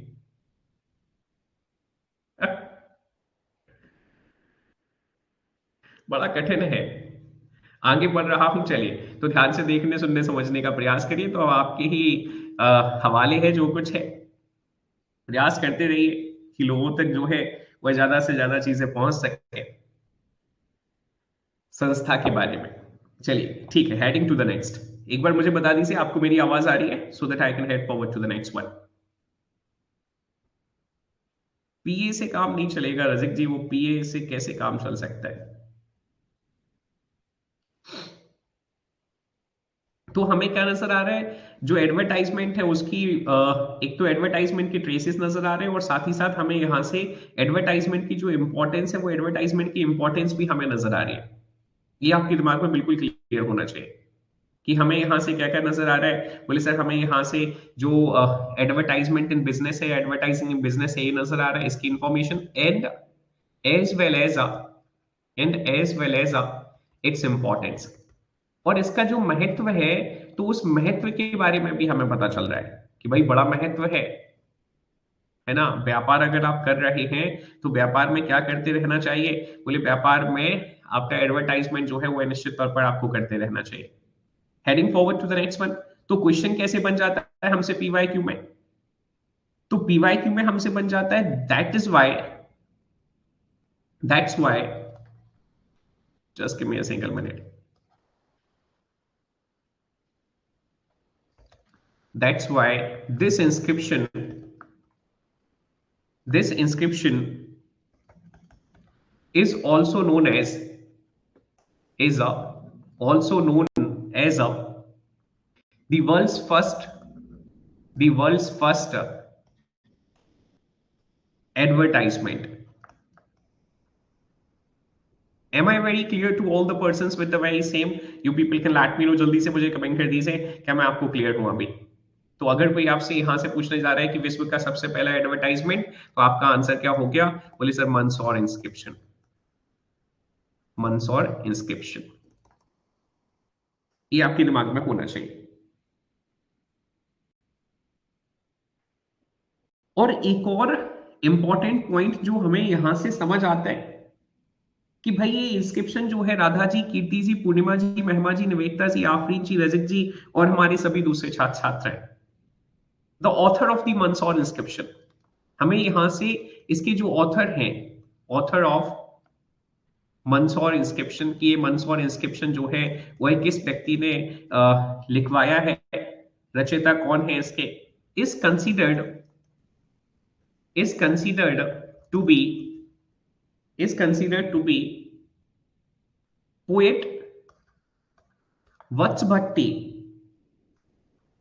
बड़ा कठिन है। आगे बढ़ रहा हूं, चलिए तो ध्यान से देखने, सुनने, समझने का प्रयास करिए। तो अब आपके ही हवाले है जो कुछ है, प्रयास करते रहिए कि लोगों तक जो है वह ज्यादा से ज्यादा चीजें पहुंच सके संस्था के बारे में। चलिए ठीक है, हेडिंग टू द नेक्स्ट। एक बार मुझे बता दीजिए आपको मेरी आवाज आ रही है, so that I can head forward to the next one. पीए से काम नहीं चलेगा रजिक जी, वो पीए से कैसे काम चल सकता है? तो हमें क्या नजर आ रहा है, जो एडवर्टाइजमेंट है उसकी एक तो एडवर्टाइजमेंट के ट्रेसेस नजर आ रहे हैं, और साथ ही साथ हमें यहाँ से एडवर्टाइजमेंट की जो इंपॉर्टेंस है, वो एडवर्टाइजमेंट की इंपॉर्टेंस भी हमें नजर आ रही है। ये आपके दिमाग में बिल्कुल क्लियर होना चाहिए कि हमें यहाँ से क्या क्या नजर आ रहा है। बोले सर हमें यहाँ से जो एडवर्टाइजमेंट इन बिजनेस है, एडवर्टाइजिंग इन बिजनेस है, ये नजर आ रहा है, इसकी information and as well as its importance, और इसका जो महत्व है, तो उस महत्व के बारे में भी हमें पता चल रहा है कि भाई बड़ा महत्व है ना। व्यापार अगर आप कर रहे हैं तो व्यापार में क्या करते रहना चाहिए? बोले व्यापार में आपका एडवर्टाइजमेंट जो है वो निश्चित तौर पर आपको करते रहना चाहिए। Heading forward to the next one. तो क्वेश्चन कैसे बन जाता है हमसे पीवाईक्यू में? तो पीवाईक्यू में हमसे बन जाता है that's why just give me a single minute. That's why this inscription is also known is a also known as a the world's first the world's first advertisement. Am I very clear to all the persons with the very same? You people can let me know, जल्दी से मुझे कमेंट कर दीजिए क्या मैं आपको क्लियर हूं अभी। तो अगर कोई आपसे यहां से पूछने जा रहा है कि विश्व का सबसे पहला एडवर्टाइजमेंट, तो आपका आंसर क्या हो गया? बोले sir Mandsaur inscription. Mandsaur inscription, ये आपके दिमाग में होना चाहिए। और एक और इंपॉर्टेंट पॉइंट जो हमें यहां से समझ आता है, कि भाई ये इंस्क्रिप्शन जो है राधा जी, कीर्ति जी, पूर्णिमा जी, महिमा जी, निवेदिता जी, आफरीन जी, रजक जी और हमारे सभी दूसरे छात्र छात्र हैं, the author of the Mandsaur inscription. हमें यहां से इसके जो ऑथर हैं, ऑथर ऑफ मंदसौर इंस्क्रिप्शन की, ये मंदसौर इंस्क्रिप्शन जो है वह किस व्यक्ति ने लिखवाया है, रचयिता कौन है इसके, is considered is considered to be is considered to be poet Vatsa Bhatti,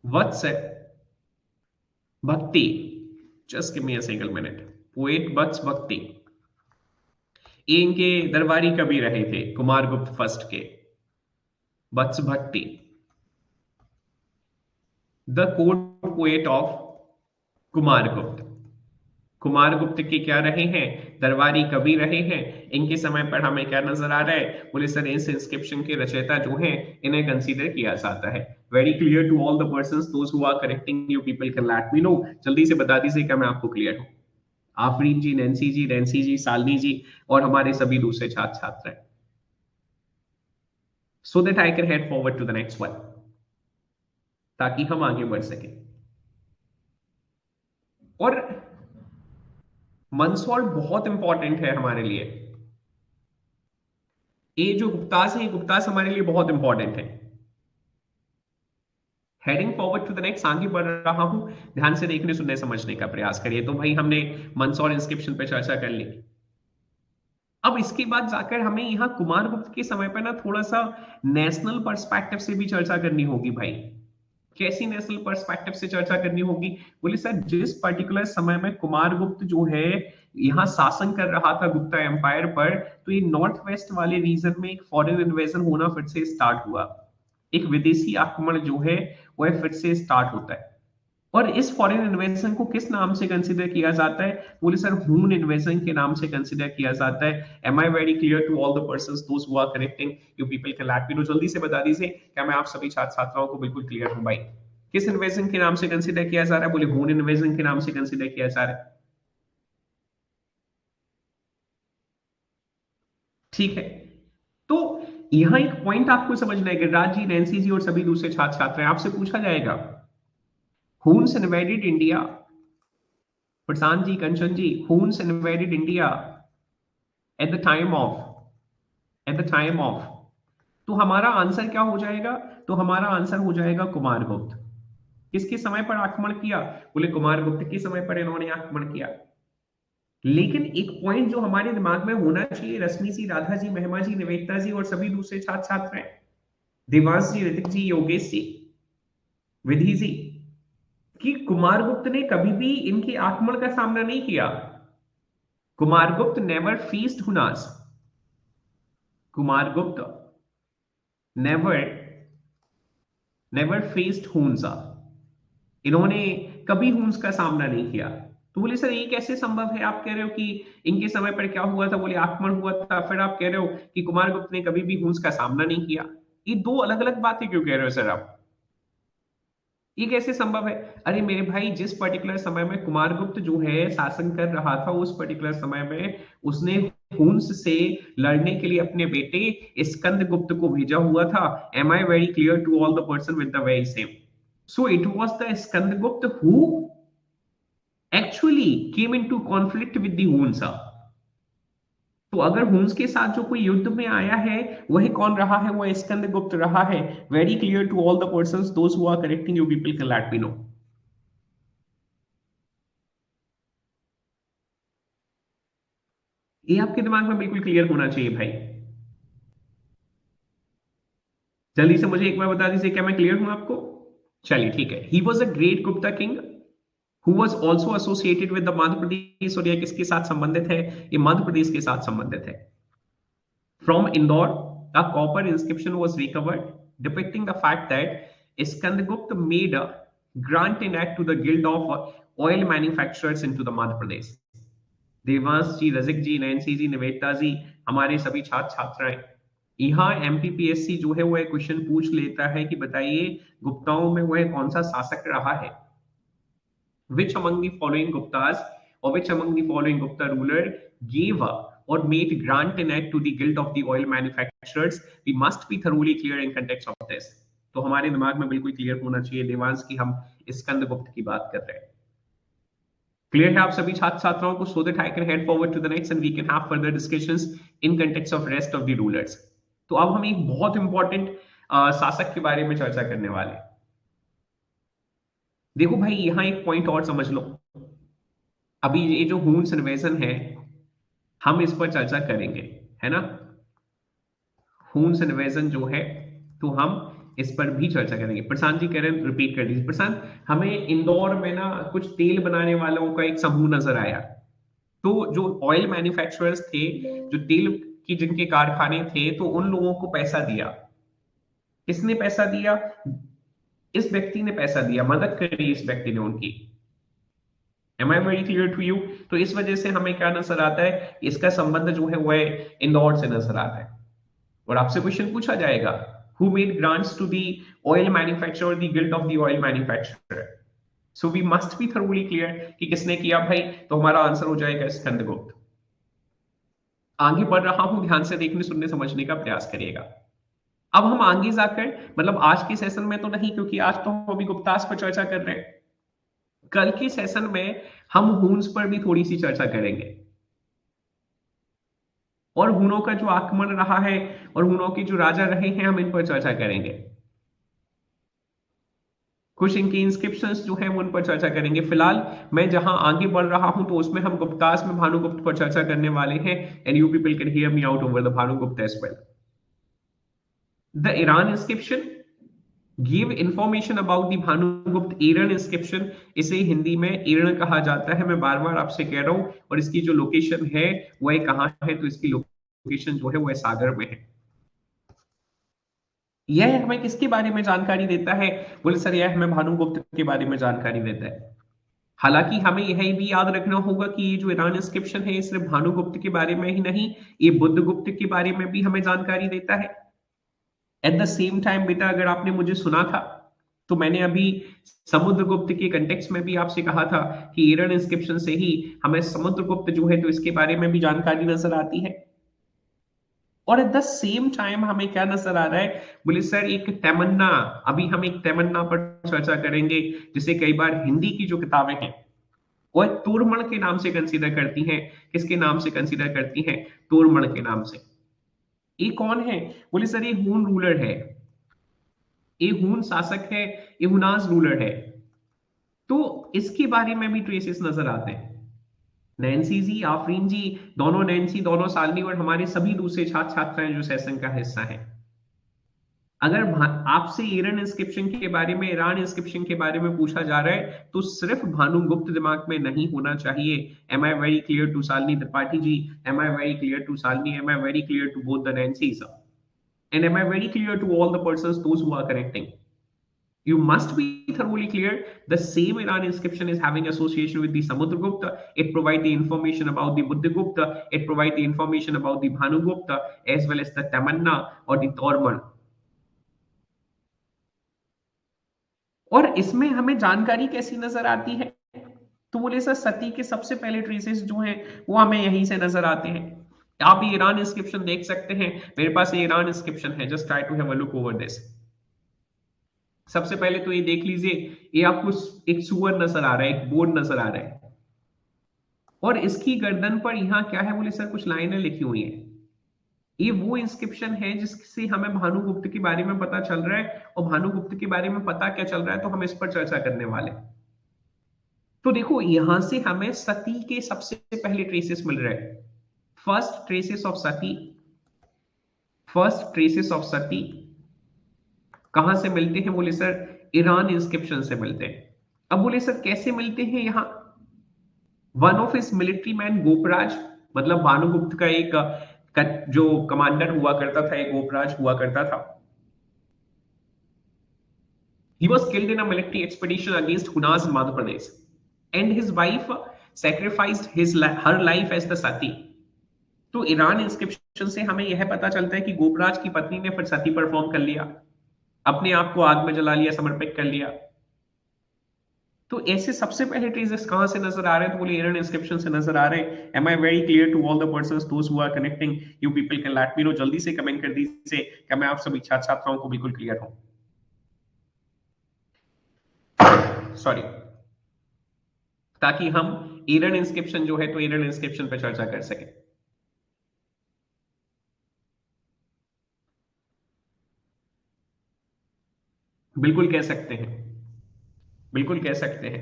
Vatsa Bhakti, just give me a single minute, poet Vatsa Bhakti, ये इनके दरबारी कवि रहे थे कुमारगुप्त फर्स्ट के, Vatsa Bhatti, the court poet of Kumaragupta. Kumaragupta के क्या रहे हैं, दरबारी कवि रहे हैं। इनके समय पर हमें क्या नजर आ रहा है, बोले सर इस इंस्क्रिप्शन के रचयिता जो हैं इन्हें कंसीडर किया जाता है। Very clear to all the persons those who are correcting you people can let me know, जल्दी से बता दीजिए क्या मैं आपको क्लियर हूं। आफरीन जी, नैन्सी जी, सालनी जी और हमारे सभी दूसरे छात्र छात्र हैं, so that I can head forward to the next one, ताकि हम आगे बढ़ सके। और मंदसौर बहुत इंपॉर्टेंट है हमारे लिए, ये जो गुप्तास है, गुप्तास हमारे लिए बहुत इंपॉर्टेंट है। Heading forward to the next, आगे बढ़ रहा हूं, ध्यान से देखने सुनने समझने का प्रयास करिए। तो भाई हमने मंदसौर इंस्क्रिप्शन पे चर्चा कर ली। अब इसके बाद जाकर हमें यहाँ कुमारगुप्त के समय पर ना थोड़ा सा नेशनल पर्सपेक्टिव से भी चर्चा करनी होगी भाई। कैसी नेशनल पर्सपेक्टिव से चर्चा करनी होगी, बोले सर जिस पर्टिकुलर समय में कुमारगुप्त जो है यहाँ शासन कर रहा था गुप्ता एम्पायर पर, तो ये नॉर्थ वेस्ट वाले रीजन में एक फॉरेन इन्वेजन होना फिर से स्टार्ट हुआ, एक विदेशी आक्रमण जो है वह फिर से स्टार्ट होता है। और इस फॉरेन इन्वेजन को किस नाम से कंसीडर किया जाता है, बोले सर हून इन्वेजन के नाम से कंसीडर किया जाता है। Am I very clear to all the persons those who are connecting, you people can let me know, जल्दी से बता दीजिए क्या मैं आप सभी छात्र छात्राओं को बिल्कुल क्लियर हूं भाई। किस इन्वेजन के नाम से कंसीडर किया जा रहा है, बोले हून इन्वेजन के नाम से कंसीडर किया जा रहा है। ठीक है, तो यहां एक पॉइंट आपको समझना है, गिरिराज जी, नैन्सी जी और सभी दूसरे छात्र छात्र हैं, आपसे पूछा जाएगा Huns invaded India, Prashant ji, Kanchan ji, Huns invaded India at the time of, at the time of, तो हमारा आंसर क्या हो जाएगा, तो हमारा आंसर हो जाएगा कुमारगुप्त। किसके समय पर आक्रमण किया, बोले कुमारगुप्त के समय पर इन्होंने आक्रमण किया। लेकिन एक पॉइंट जो हमारे दिमाग में होना चाहिए, रश्मि जी, राधा जी, महिमा जी, निवेदिता जी और सभी दूसरे छात्र छात्र हैं, देवांश जी, ऋतिक जी, योगेश जी, विधि जी, कि कुमारगुप्त ने कभी भी इनके आक्रमण का सामना नहीं किया। Kumaragupta never faced Hunas, Kumaragupta never never faced Hunas, इन्होंने कभी हुंस का सामना नहीं किया। तो बोले सर ये कैसे संभव है, आप कह रहे हो कि इनके समय पर क्या हुआ था, बोले आक्रमण हुआ था, फिर आप कह रहे हो कि कुमारगुप्त ने कभी भी हुंस का सामना नहीं किया। ये दो अलग अलग बातें क्यों कह रहे हो सर आप, ये कैसे संभव है। अरे मेरे भाई, जिस पर्टिकुलर समय में कुमारगुप्त जो है शासन कर रहा था, उस पर्टिकुलर समय में उसने हुंस से लड़ने के लिए अपने बेटे स्कंदगुप्त को भेजा हुआ था। Am I very clear to all the person with the very same, so it was the Skandagupta who actually came into conflict with the Hunas. तो अगर हुंस के साथ जो कोई युद्ध में आया है वह कौन रहा है, वह स्कंदगुप्त रहा है। Very clear to all the persons those who are correcting you people can let me know. ये आपके दिमाग में बिल्कुल क्लियर होना चाहिए भाई। जल्दी से मुझे एक बार बता दीजिए क्या मैं क्लियर हूं आपको। चलिए ठीक है, he was a great Gupta king who was also associated with the Madhya Pradesh, और यह किसके साथ संबंधित है, ये मध्य प्रदेश के साथ संबंधित है। From Indore, a copper inscription was recovered depicting the fact that Skandagupta made a grant in act to the Guild of Oil Manufacturers into the Madhya Pradesh. Devansh ji, Razik ji, Nancy ji, Nivedita ji, हमारे सभी छात्र छात्राएं, यहाँ एमपीपीएससी जो है वो एक क्वेश्चन पूछ लेता है कि बताइए गुप्ताओं में वह कौन सा शासक रहा है। Which among the following Guptas or which among the following Gupta ruler gave or made grant in it to the guild of the oil manufacturers. We must be thoroughly clear in context of this. तो हमारे दिमाग में बिल्कुल क्लियर होना चाहिए देवांश की हम स्कंदगुप्त की बात कर रहे हैं। क्लियर है आप सभी छात्र छात्राओं को? So that I can head forward to the next and we can have further discussions in context of rest of the rulers. तो अब हम एक बहुत इंपॉर्टेंट शासक के बारे में चर्चा करने वाले हैं। देखो भाई यहां एक पॉइंट और समझ लो। अभी ये जो हुन्स इन्वेजन है हम इस पर चर्चा करेंगे, है ना। हुन्स इन्वेजन जो है तो हम इस पर भी चर्चा करेंगे। प्रशांत जी कह रहे हैं रिपीट कर दीजिए। प्रशांत, हमें इंदौर में ना कुछ तेल बनाने वालों का एक समूह नजर आया। तो जो ऑयल मैन्युफैक्चरर्स थे, जो तेल की जिनके कारखाने थे, तो उन लोगों को पैसा दिया। किसने पैसा दिया? इस व्यक्ति ने पैसा दिया, मदद करी इस व्यक्ति ने उनकी। Am I very clear to you? तो इस वजह से हमें क्या नजर आता है, इसका संबंध जो है वह इंदौर से नजर आता है। और आपसे क्वेश्चन पूछा जाएगा, who made grants to the oil manufacturer, the guild of the oil manufacturer? So we must be thoroughly clear कि किसने किया भाई, तो हमारा आंसर हो जाएगा स्कंदगुप्त। आगे बढ़ रहा हूं, ध्यान से देखने सुनने समझने का प्रयास करिएगा। अब हम आगे जाकर, मतलब आज के सेशन में तो नहीं, क्योंकि आज तो हम अभी गुप्तास पर चर्चा कर रहे हैं। कल के सेशन में हम हुन्स पर भी थोड़ी सी चर्चा करेंगे और हुनों का जो आक्रमण रहा है और हुनों के जो राजा रहे हैं हम इन पर चर्चा करेंगे। कुछ इनके इंस्क्रिप्शंस जो हैं उन पर चर्चा करेंगे। फिलहाल मैं जहां आगे बढ़ रहा हूं तो उसमें हम गुप्तास में भानुगुप्त पर चर्चा करने वाले हैं। And you people can hear me out over the Bhanugupta as well. The Eran inscription give information about the Bhanugupta. Eran inscription, इसे हिंदी में ईरान कहा जाता है। मैं बार बार आपसे कह रहा हूं। और इसकी जो लोकेशन है वह कहां है, तो इसकी लोकेशन जो है वह सागर में है। यह हमें किसके बारे में जानकारी देता है? बोले सर यह हमें भानुगुप्त के बारे में जानकारी देता है। हालांकि हमें यह भी याद रखना होगा कि ये जो ईरान इंस्क्रिप्शन है ये सिर्फ भानुगुप्त के बारे में ही नहीं, ये बुद्धगुप्त के बारे में भी हमें जानकारी देता है। एट द सेम टाइम बेटा, अगर आपने मुझे सुना था तो मैंने अभी समुद्रगुप्त के कंटेक्स्ट में भी आपसे कहा था कि ईरान इंस्क्रिप्शन से ही हमें समुद्रगुप्त जो है तो इसके बारे में भी जानकारी नजर आती है। और एट द सेम टाइम हमें क्या नजर आ रहा है? बोले सर एक तमन्ना, अभी हम एक तमन्ना पर चर्चा करेंगे जिसे कई बार हिंदी की जो किताबें हैं वह तोरमण के नाम से कंसीडर करती हैं। किसके नाम से कंसीडर करती हैं? तोरमण के नाम से। ये कौन है? बोले सर ये हून रूलर है, ये हून शासक है, ये हुनाज रूलर है। तो इसके बारे में भी ट्रेसेस नजर आते हैं। नैन्सी जी, आफरीन जी, दोनों नैन्सी, दोनों सालनी और हमारे सभी दूसरे छात्र छात्राएं जो सेशन का हिस्सा हैं, अगर आपसे ईरान इंस्क्रिप्शन के बारे में, ईरान इंस्क्रिप्शन के बारे में पूछा जा रहा है तो सिर्फ भानुगुप्त दिमाग में नहीं होना चाहिए। Am I very clear to Shalini Tripathi ji? Am I very clear to Shalini? Am I very clear to both the Nancys? And am I very clear to all the persons those who are connecting? You must be thoroughly clear. The same Iran inscription is having association with the Samudragupta. It provides the information about the Buddhagupta. It provides the information about the Bhanugupta as well as the Tamanna or the Torman. और इसमें हमें जानकारी कैसी नजर आती है? तो बोले सर सती के सबसे पहले ट्रेसेस जो हैं वो हमें यहीं से नजर आते हैं। आप ये ईरान इंस्क्रिप्शन देख सकते हैं, मेरे पास ये ईरान इंस्क्रिप्शन है। Just try to have a look over this. सबसे पहले तो ये देख लीजिए, ये आपको एक सुअर नजर आ रहा है, एक बोर्ड नजर आ रहा है और इसकी गर्दन पर यहां क्या है? बोले सर कुछ लाइनें लिखी हुई हैं। ये वो इंस्क्रिप्शन है जिससे हमें भानुगुप्त के बारे में पता चल रहा है। और भानुगुप्त के बारे में पता क्या चल रहा है तो हम इस पर चर्चा करने वाले। तो देखो यहां से हमें सती के सबसे पहले ट्रेसेस मिल रहे हैं। First traces of Sati, first traces of Sati कहां से मिलते हैं? बोले सर ईरान इंस्क्रिप्शन से मिलते हैं। अब बोले सर कैसे मिलते हैं? यहां one of his military man Gopraj, मतलब भानुगुप्त का एक जो कमांडर हुआ करता था, एक गोपराज हुआ करता था। He was killed in a military expedition against Hunaz in Madhya Pradesh, and his wife sacrificed her life as the sati. तो ईरान इंस्क्रिप्शन से हमें यह पता चलता है कि गोपराज की पत्नी ने फिर सती परफॉर्म कर लिया, अपने आप को आग में जला लिया, समर्पित कर लिया। तो ऐसे सबसे पहले ट्रेसेस कहां से नजर आ रहे हैं? तो बोले एरन इंस्क्रिप्शन से नजर आ रहे हैं। Am I very clear to all the persons those who are connecting? You people can let me know, जल्दी से कमेंट कर दीजिए क्या मैं आप सभी छात्र छात्राओं को बिल्कुल क्लियर हूं। सॉरी, ताकि हम एरन इंस्क्रिप्शन जो है तो एरन इंस्क्रिप्शन पे चर्चा कर सके। बिल्कुल कह सकते हैं, बिल्कुल कह सकते हैं।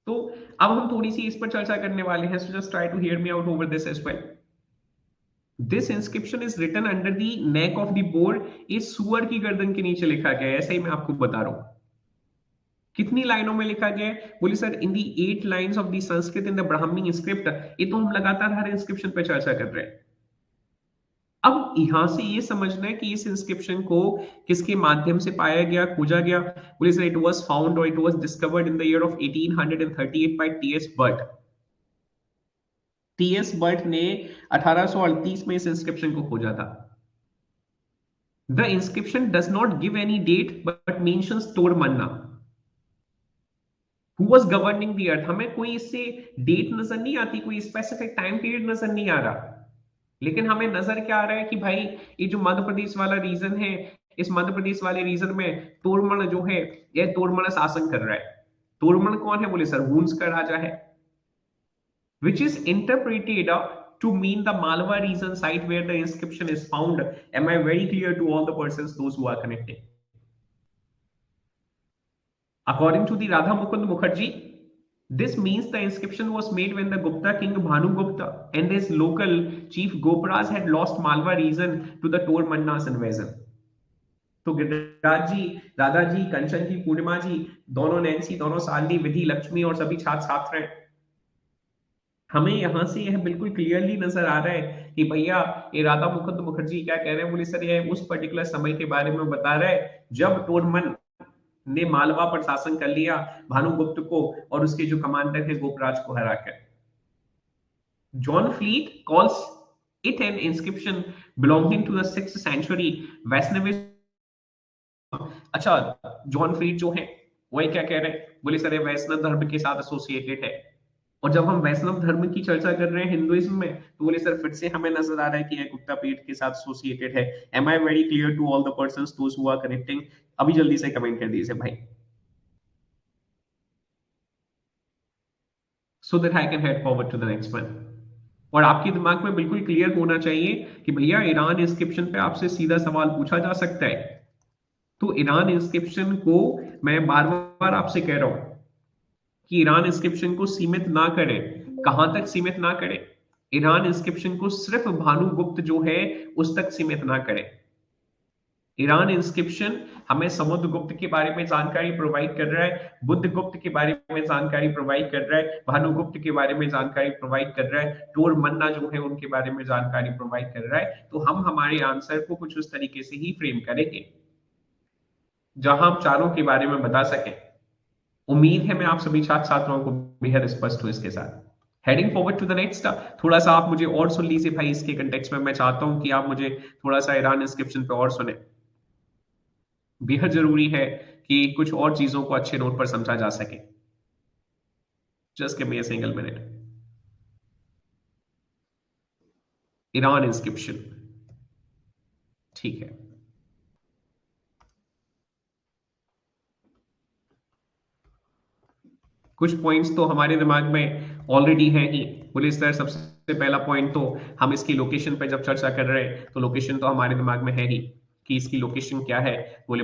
तो अब हम थोड़ी सी इस पर चर्चा करने वाले हैं, so just try to hear me out over this as well. This inscription is written under the neck of the board, इस सुअर की गर्दन के नीचे लिखा गया है, ऐसे ही मैं आपको बता रहा हूं। कितनी लाइनों में लिखा गया है? बोले sir in the 8 lines of the Sanskrit in the Brahmi script. ये तो हम लगातार हर इंस्क्रिप्शन पर चर्चा कर रहे हैं। अब यहां से ये समझना है कि इस इंस्क्रिप्शन को किसके माध्यम से पाया गया, खोजा गया? बोले सर इट वाज फाउंड और it was discovered in the year of 1838 by T S Burt. T S Burt ने 1838 में इस इंस्क्रिप्शन को खोजा था। The inscription does not give any date but mentions Toramana who was governing the earth. हमें कोई इससे डेट नजर नहीं आती, कोई स्पेसिफिक टाइम पीरियड नजर नहीं आ रहा, लेकिन हमें नजर क्या आ रहा है कि भाई ये जो मध्य प्रदेश वाला रीजन है, इस मध्य प्रदेश वाले रीजन में तोड़मण जो है, यह तोड़मण शासन कर रहा है। तोड़मण कौन है? बोले सर हूंस का राजा है, which is interpreted to mean the Malwa region site where the inscription is found. Am I very clear to all the persons, those who are connected? According to the Radha Mukund Mukherjee, this means the inscription was made when the Gupta king Bhanu Gupta and his local chief Gopras had lost Malwa region to the Tor Manna's invasion. तो गिरिराज जी, राधा जी, कंचन जी, पूर्णिमा जी, दोनों नैन्सी, दोनों सालनी, विधि, लक्ष्मी और सभी छात्र छात्र, हमें यहां से यह बिल्कुल क्लियरली नजर आ रहा है कि भैया ये राधा मुकुंद मुखर्जी क्या कह रहे हैं? बोले सर ये उस पर्टिकुलर समय के बारे में बता रहा है जब टोडरमन ने मालवा पर शासन कर लिया, भानुगुप्त को और उसके जो कमांडर थे गोपराज को हराकर। John Fleet calls it an inscription belonging to the 6th century Vaishnavism. अच्छा, जॉन फ्लीट जो है वही क्या कह रहे हैं? बोले सर ये वैष्णव धर्म के साथ एसोसिएटेड है। और जब हम वैष्णव धर्म की चर्चा कर रहे हैं हिंदुइज्म में, तो बोले सर फिर से हमें नजर आ रहा है कि यह गुप्ता पीठ के साथ एसोसिएटेड है। Am I very clear to all the persons those who are connecting? अभी जल्दी से कमेंट कर दीजिए भाई, so that I can head forward to the next one. और आपके दिमाग में बिल्कुल क्लियर होना चाहिए कि भैया ईरान इंस्क्रिप्शन पे आपसे सीधा सवाल पूछा जा सकता है। तो ईरान इंस्क्रिप्शन को मैं बार बार आपसे कह रहा हूं कि ईरान इंस्क्रिप्शन को सीमित ना करें। कहां तक सीमित ना करें? ईरान इंस्क्रिप्शन को सिर्फ भानुगुप्त जो है उस तक सीमित ना करें। ईरान इंस्क्रिप्शन हमें समुद्रगुप्त के बारे में जानकारी प्रोवाइड कर रहा है, बुद्धगुप्त के बारे में जानकारी प्रोवाइड कर रहा है, भानुगुप्त के बारे में जानकारी प्रोवाइड कर रहा है, टोर मन्ना जो है उनके बारे में जानकारी प्रोवाइड कर रहा है। तो हम हमारे आंसर को कुछ उस तरीके से ही फ्रेम करेंगे जहां हम चारों के बारे में बता सकें। उम्मीद है मैं आप सभी छात्र छात्राओं को बेहद स्पष्ट हूं इसके साथ। Heading forward to the next, थोड़ा सा आप मुझे और सुन लीजिए भाई इसके कंटेक्स्ट में। मैं चाहता हूं कि आप मुझे थोड़ा सा ईरान इंस्क्रिप्शन पे और सुने। बेहद जरूरी है कि कुछ और चीजों को अच्छे नोट पर समझा जा सके। Just give me a single minute. Iran inscription, ठीक है। कुछ पॉइंट्स तो हमारे दिमाग में ऑलरेडी है ही। बोले सर सबसे पहला पॉइंट तो हम इसकी लोकेशन पे जब चर्चा कर रहे हैं तो लोकेशन तो हमारे दिमाग में है ही कि इसकी लोकेशन क्या है। बोले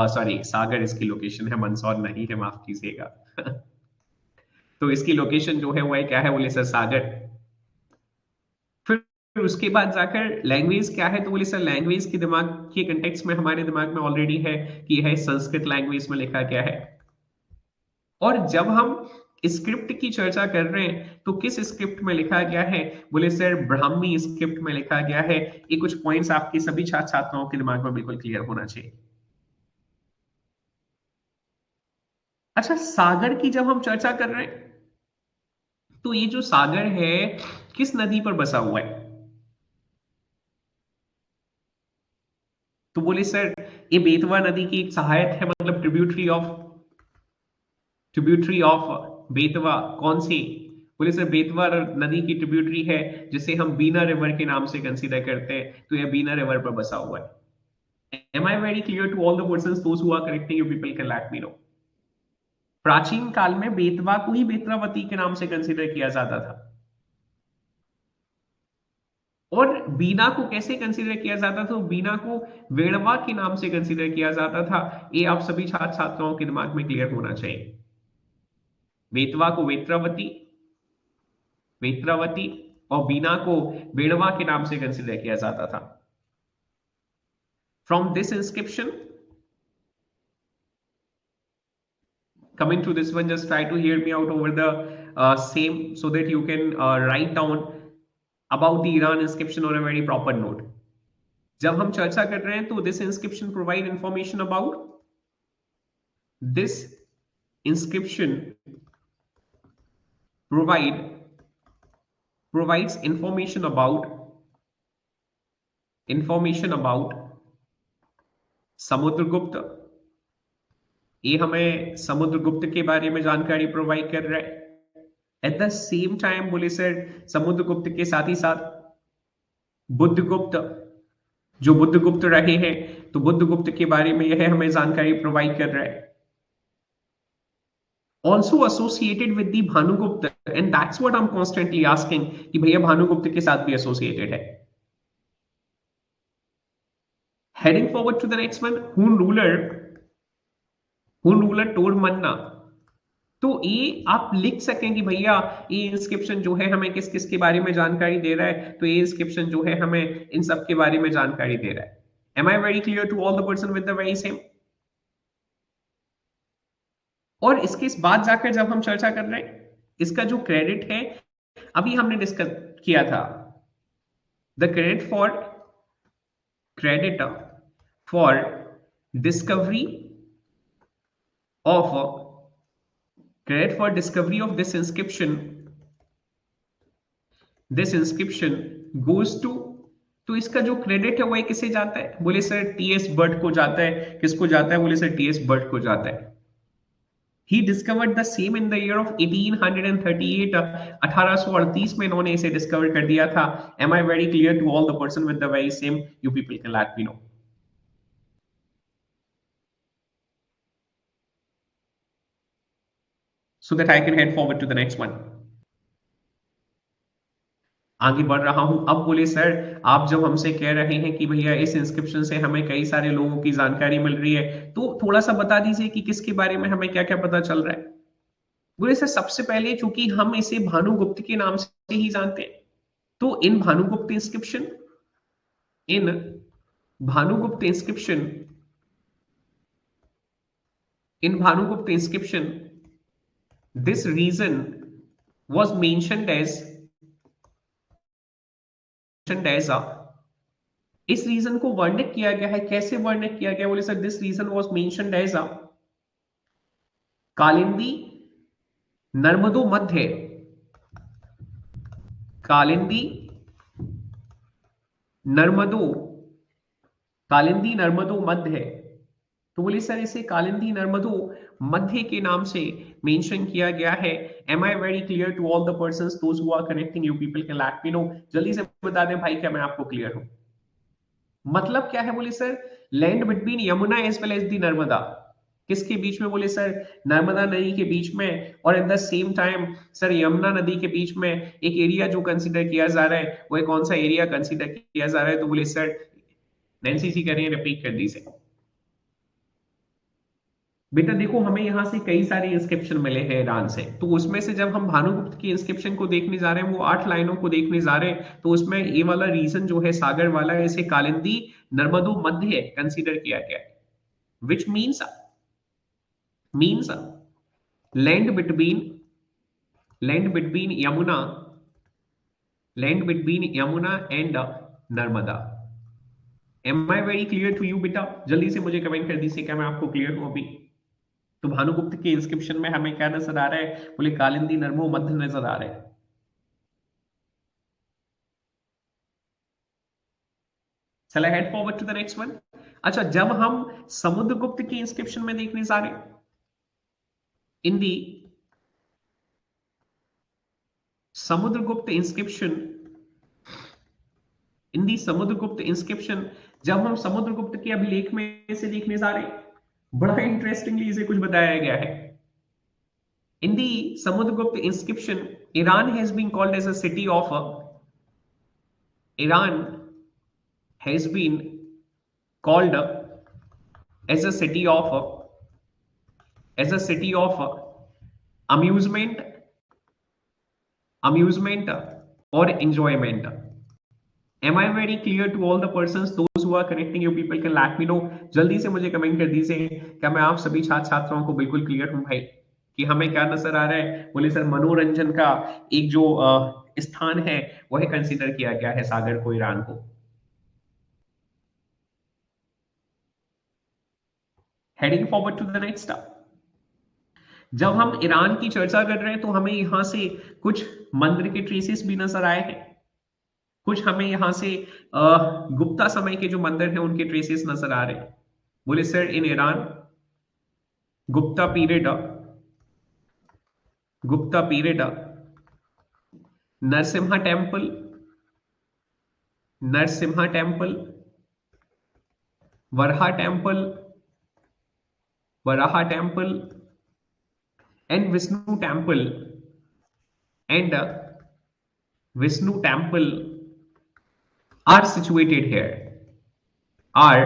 सॉरी सागर इसकी लोकेशन है, मंदसौर नहीं है, माफ कीजिएगा। तो इसकी लोकेशन जो है वो क्या है? बोले सर सागर। फिर उसके बाद जाकर लैंग्वेज क्या है? तो बोले सर लैंग्वेज के दिमाग के कंटेक्स्ट में हमारे दिमाग में ऑलरेडी है कि यह संस्कृत लैंग्वेज में लिखा गया है। और जब हम स्क्रिप्ट की चर्चा कर रहे हैं तो किस स्क्रिप्ट में लिखा गया है? बोले सर ब्राह्मी स्क्रिप्ट में लिखा गया है। ये कुछ पॉइंट्स आपके सभी छात्र छात्राओं के दिमाग में बिल्कुल क्लियर होना चाहिए। अच्छा, सागर की जब हम चर्चा कर रहे हैं तो ये जो सागर है किस नदी पर बसा हुआ है? तो बोले सर ये बेतवा नदी की एक सहायक है, मतलब tributary of tributary of Betwa कौन सी? बोले सर बेतवा नदी की ट्रिब्यूटरी है जिसे हम बीना रिवर के नाम से कंसीडर करते हैं, तो यह बीना रिवर पर बसा हुआ है। Am I very clear to all the persons those who are correcting you people can let me know? प्राचीन काल में बेतवा को ही बेतवावती के नाम से कंसीडर किया जाता था। और बीना को कैसे कंसीडर किया जाता था? बीना को वेणवा के नाम से कंसीडर किया जाता था। ये आप सभी छात्र छात्राओं के दिमाग में क्लियर होना चाहिए। बेतवा को वेत्रावती, वेत्रावती और बीना को वेणवा के नाम से कंसीडर किया जाता था। From this inscription, coming to this one, just try to hear me out over the same so that you can write down about the Iran inscription on a very proper note. जब हम चर्चा कर रहे हैं तो this inscription provide information about, this inscription provides information about Samudragupta. ये हमें समुद्रगुप्त के बारे में जानकारी प्रोवाइड कर रहा है। एट द सेम टाइम बोले सर समुद्रगुप्त के साथ ही साथ बुद्धगुप्त, जो बुद्धगुप्त रहे हैं, तो बुद्धगुप्त के बारे में यह हमें जानकारी प्रोवाइड कर रहा है। Also associated with the Bhanugupta, and that's what I am constantly asking कि भैया भानुगुप्त के साथ भी एसोसिएटेड है। Heading forward to the next one, Hun ruler Toramana. तो ये आप लिख सकें कि भैया ये इंस्क्रिप्शन जो है हमें किस किस के बारे में जानकारी दे रहा है, तो ये इंस्क्रिप्शन जो है हमें इन सब के बारे में जानकारी दे रहा है। Am I very clear to all the person with the very same? और इसके बाद जाकर जब हम चर्चा कर रहे हैं, इसका जो क्रेडिट है अभी हमने डिस्कस किया था, the credit for discovery of this inscription goes to, तो इसका जो क्रेडिट है वो किसे जाता है? बोले सर टीएस बर्ट को जाता है। किसको जाता है? बोले सर टीएस बर्ट को जाता है। He discovered the same in the year of 1838, 1838 में इन्होंने इसे डिस्कवर कर दिया था। Am I very clear to all the person with the very same? You people can let me know. So that I can head forward to the next one. आगे बढ़ रहा हूं। अब बोले सर आप जब हमसे कह रहे हैं कि भैया इस इंस्क्रिप्शन से हमें कई सारे लोगों की जानकारी मिल रही है, तो थोड़ा सा बता दीजिए कि किसके बारे में हमें क्या क्या पता चल रहा है। बोले सर सबसे पहले चूंकि हम इसे भानुगुप्त के नाम से ही जानते हैं, तो इन Bhanugupta inscription this reason was mentioned as इस रीजन को वर्णित किया गया है। कैसे वर्णित किया गया? बोले sir this region was mentioned as Kalindi Narmado Madhya, Kalindi Narmado Madhya. तो बोले सर इसे कालिंदी नर्मदो मध्य के नाम से मेंशन किया गया है। Am I very clear to all the persons those who are connecting? You people can let me know. जल्दी से बता दें भाई क्या मैं आपको क्लियर हूं? मतलब क्या है? बोले sir land between Yamuna as well as the Narmada. किसके बीच में? बोले सर नर्मदा नदी के बीच में, और at the same time sir Yamuna नदी के बीच में एक एरिया जो कंसीडर किया जा रहा है, वो कौन सा एरिया कंसीडर किया जा रहा है? तो बोले सर नैन्सी जी करें रिपीट कर दीजिए। बेटा देखो हमें यहां से कई सारे इंस्क्रिप्शन मिले हैं ईरान से, तो उसमें से जब हम भानुगुप्त की इंस्क्रिप्शन को देखने जा रहे हैं, वो 8 लाइनों को देखने जा रहे हैं, तो उसमें ये वाला रीजन जो है सागर वाला है, इसे कालिंदी नर्मदो मध्य कंसीडर किया गया है, which means land between Yamuna and Narmada. Am I very clear to you बेटा? जल्दी से मुझे कमेंट कर दीजिए क्या मैं आपको क्लियर हूं अभी? तो भानुगुप्त के इंस्क्रिप्शन में हमें क्या नजर आ रहा है? बोले कालिंदी नर्मो मध्य नजर आ रहा है। चला head forward to the next one. अच्छा जब हम समुद्रगुप्त के इंस्क्रिप्शन में देखने जा रहे हैं, इन the Samudragupta inscription, in the Samudragupta inscription, जब हम समुद्रगुप्त के अभिलेख में से देखने जा रहे हैं, बड़ा इंटरेस्टिंगली इसे कुछ बताया गया है। In the Samudragupta inscription, Iran has been called as a city of, Iran has been called as a city of, as a city of amusement, amusement or enjoyment. Am I very clear to all the persons? Those who are connecting, you people can let me know. जल्दी से मुझे कमेंट कर दीजिए क्या मैं आप सभी छात्र छात्राओं को बिल्कुल क्लियर हूं भाई कि हमें क्या नजर आ रहा है। बोले सर मनोरंजन का एक जो स्थान है वह कंसीडर किया गया है सागर को, ईरान को। Heading forward to the next. जब हम ईरान की चर्चा कर रहे हैं तो हमें यहां से कुछ मंदिर के ट्रेसेस भी नजर आए हैं, कुछ हमें यहां से गुप्ता समय के जो मंदिर हैं उनके ट्रेसेस नजर आ रहे हैं। बोले sir in Iran Gupta period, Gupta period Narasimha temple, Narasimha temple, Varaha temple, Varaha temple and Vishnu temple, and Vishnu temple are situated here, are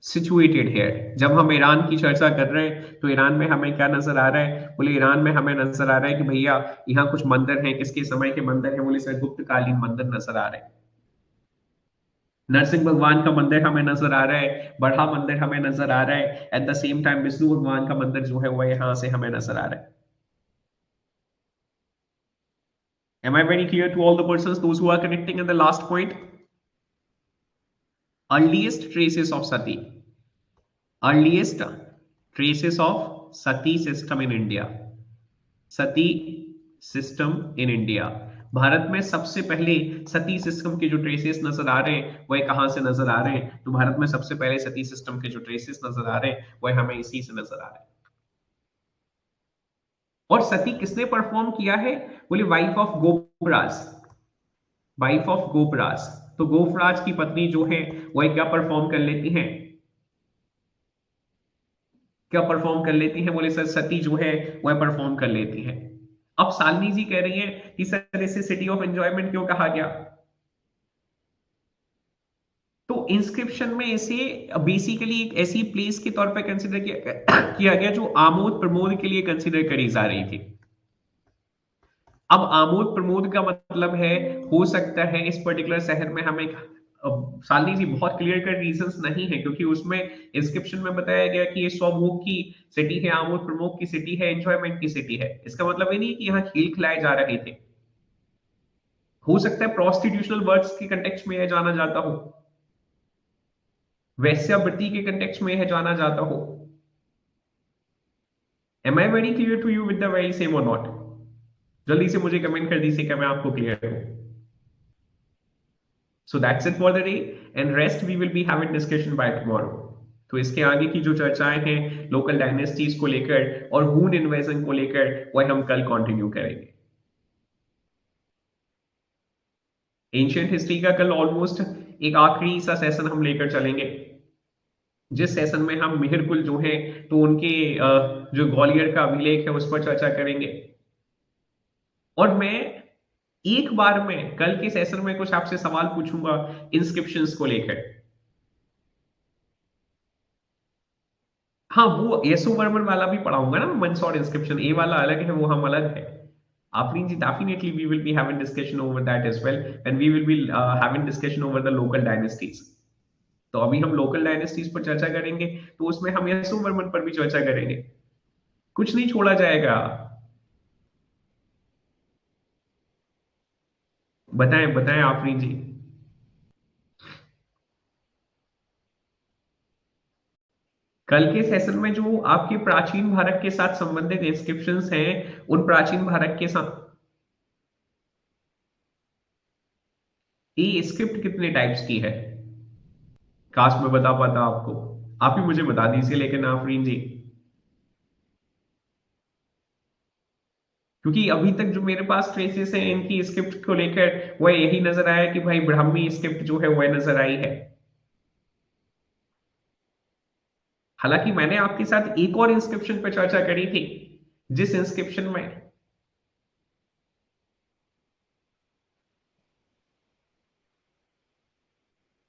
situated here। जब हम ईरान की चर्चा कर रहे हैं तो ईरान में हमें क्या नजर आ रहा है? बोले ईरान में हमें नजर आ रहा है कि भैया यहाँ कुछ मंदिर हैं। किसके समय के मंदिर हैं? बोले सर गुप्त कालीन मंदिर नजर आ रहे हैं। नरसिंह भगवान का मंदिर हमें नजर आ रहा है, बढ़ा मंदिर हमें नजर आ रहा है, at the same time Vishnu भगवान का मंदिर जो है वह यहाँ से हमें नजर आ रहा है। Am I very clear to all the persons, those who are connecting? And the last point, earliest traces of sati, earliest traces of sati system in India, Sati system in India. Bharat में सबसे पहले सती सिस्टम के जो ट्रेसेस नजर आ रहे हैं वह कहां से नजर आ रहे हैं? तो भारत में सबसे पहले सती सिस्टम के जो ट्रेसेस नजर आ रहे हैं वह हमें इसी से नजर आ रहे हैं। और सती किसने परफॉर्म किया है? बोले wife of Gopraj, wife of Gopraj. तो गोपराज की पत्नी जो है वह क्या परफॉर्म कर लेती हैं? क्या परफॉर्म कर लेती हैं? बोले सर सती जो है वह परफॉर्म कर लेती है। अब शालिनी जी कह रही है कि सर इसे सिटी ऑफ एंजॉयमेंट क्यों कहा गया? तो इंस्क्रिप्शन में इसे बेसिकली एक ऐसी प्लेस के तौर पर कंसिडर किया गया जो आमोद प्रमोद के लिए कंसिडर करी जा रही थी। अब आमोद प्रमोद का मतलब है, हो सकता है इस पर्टिकुलर शहर में हमें, शालिनी जी बहुत क्लियर कट रीजंस नहीं है क्योंकि उसमें इंस्क्रिप्शन में बताया गया कि ये स्वभोग की सिटी है, आमोद प्रमोद की सिटी है, एंजॉयमेंट की सिटी है। इसका मतलब ये नहीं कि यहाँ खेल खिलाए जा रहे थे। हो सकता है प्रोस्टिट्यूशनल वर्ड्स के कंटेक्स्ट में यह जाना जाता हो, वैश्यावृत्ति के कंटेक्स्ट में यह जाना जाता हो। Am I very clear to you with the very same और नॉट? जल्दी से मुझे कमेंट कर दीजिए क्या मैं आपको क्लियर हूं। So that's it for the day and rest we will be having discussion by tomorrow. तो इसके आगे की जो चर्चाएं हैं लोकल डायनेस्टीज को लेकर और हून इन्वेजन को लेकर वह हम कल कंटिन्यू करेंगे। एंशियंट हिस्ट्री का कल ऑलमोस्ट एक आखिरी सा सेशन हम लेकर चलेंगे, जिस सेशन में हम मिहिरकुल जो है तो उनके जो ग्वालियर का अभिलेख है उस पर चर्चा करेंगे। और मैं एक बार में कल के सेशन में कुछ आपसे सवाल पूछूंगा इंस्क्रिप्शंस को लेकर। हाँ वो यशो वर्मन वाला भी पढ़ाऊंगा ना, मंदसौर इंस्क्रिप्शन, ए वाला अलग है, वो हम अलग है। Afrin ji, definitely we will be having discussion over that as well, and we will be having discussion over the local dynasties। तो अभी हम लोकल डायनेस्टीज पर चर्चा करेंगे, तो उसमें हम यशो वर्मन पर भी चर्चा करेंगे, कुछ नहीं छोड़ा जाएगा। बताएं बताएं आफरीन जी। कल के सेशन में जो आपके प्राचीन भारत के साथ संबंधित इंस्क्रिप्शंस हैं, उन प्राचीन भारत के साथ ये स्क्रिप्ट कितने टाइप्स की है काश मैं बता पाता आपको। आप ही मुझे बता दीजिए लेकिन आफरीन जी। क्योंकि अभी तक जो मेरे पास ट्रेसेस हैं इनकी स्क्रिप्ट को लेकर, वह यही नजर आया कि भाई ब्राह्मी स्क्रिप्ट जो है वह नजर आई है। हालांकि मैंने आपके साथ एक और इंस्क्रिप्शन पर चर्चा करी थी, जिस इंस्क्रिप्शन में,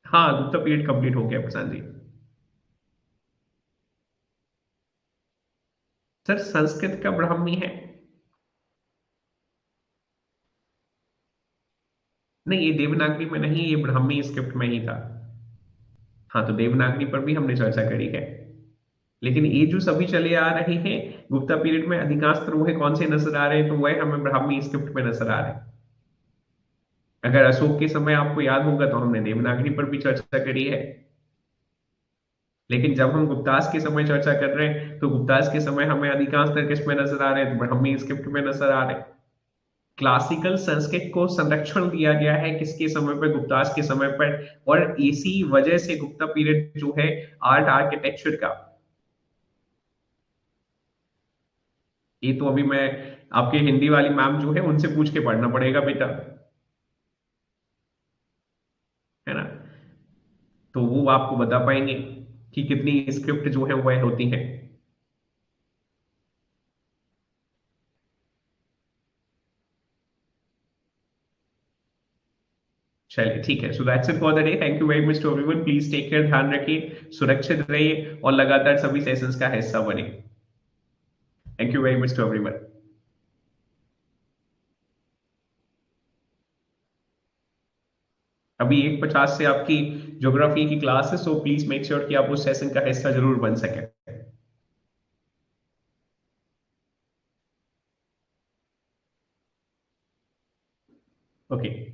हाँ गुप्ता पीरियड कंप्लीट हो गया प्रशांत जी। सर संस्कृत का ब्राह्मी है। नहीं ये देवनागरी में नहीं, ये ब्राह्मी स्क्रिप्ट में ही था। हाँ तो देवनागरी पर भी हमने चर्चा करी है। लेकिन ये जो सभी चले आ रहे हैं गुप्ता पीरियड में, अधिकांश वो कौन से नजर आ रहे हैं, तो वह हमें ब्राह्मी स्क्रिप्ट में नजर आ रहे हैं। अगर अशोक के समय आपको याद होगा तो हमने देवनागरी पर भी चर्चा करी है। लेकिन जब हम गुप्तास के समय चर्चा कर रहे हैं तो गुप्तास के समय हमें अधिकांश किस में नजर आ रहे हैं, तो ब्राह्मी स्क्रिप्ट में नजर आ रहे हैं। क्लासिकल संस्कृत को संरक्षण दिया गया है किसके समय पर, गुप्तास के समय पर। और इसी वजह से गुप्ता पीरियड जो है आर्ट आर्किटेक्चर का, ये तो अभी मैं आपके हिंदी वाली मैम जो है उनसे पूछ के पढ़ना पड़ेगा बेटा, है ना। तो वो आपको बता पाएंगे कि कितनी स्क्रिप्ट जो है वह होती है। चलिए ठीक है, so that's it for the day. Thank you very much to everyone, please take care, ध्यान रखिए, सुरक्षित रहिए और लगातार सभी सेशंस का हिस्सा बने। Thank you very much to everyone. अभी 1:50 से आपकी ज्योग्राफी की क्लास है, सो प्लीज मेक श्योर कि आप उस सेशन का हिस्सा जरूर बन सके। ओके।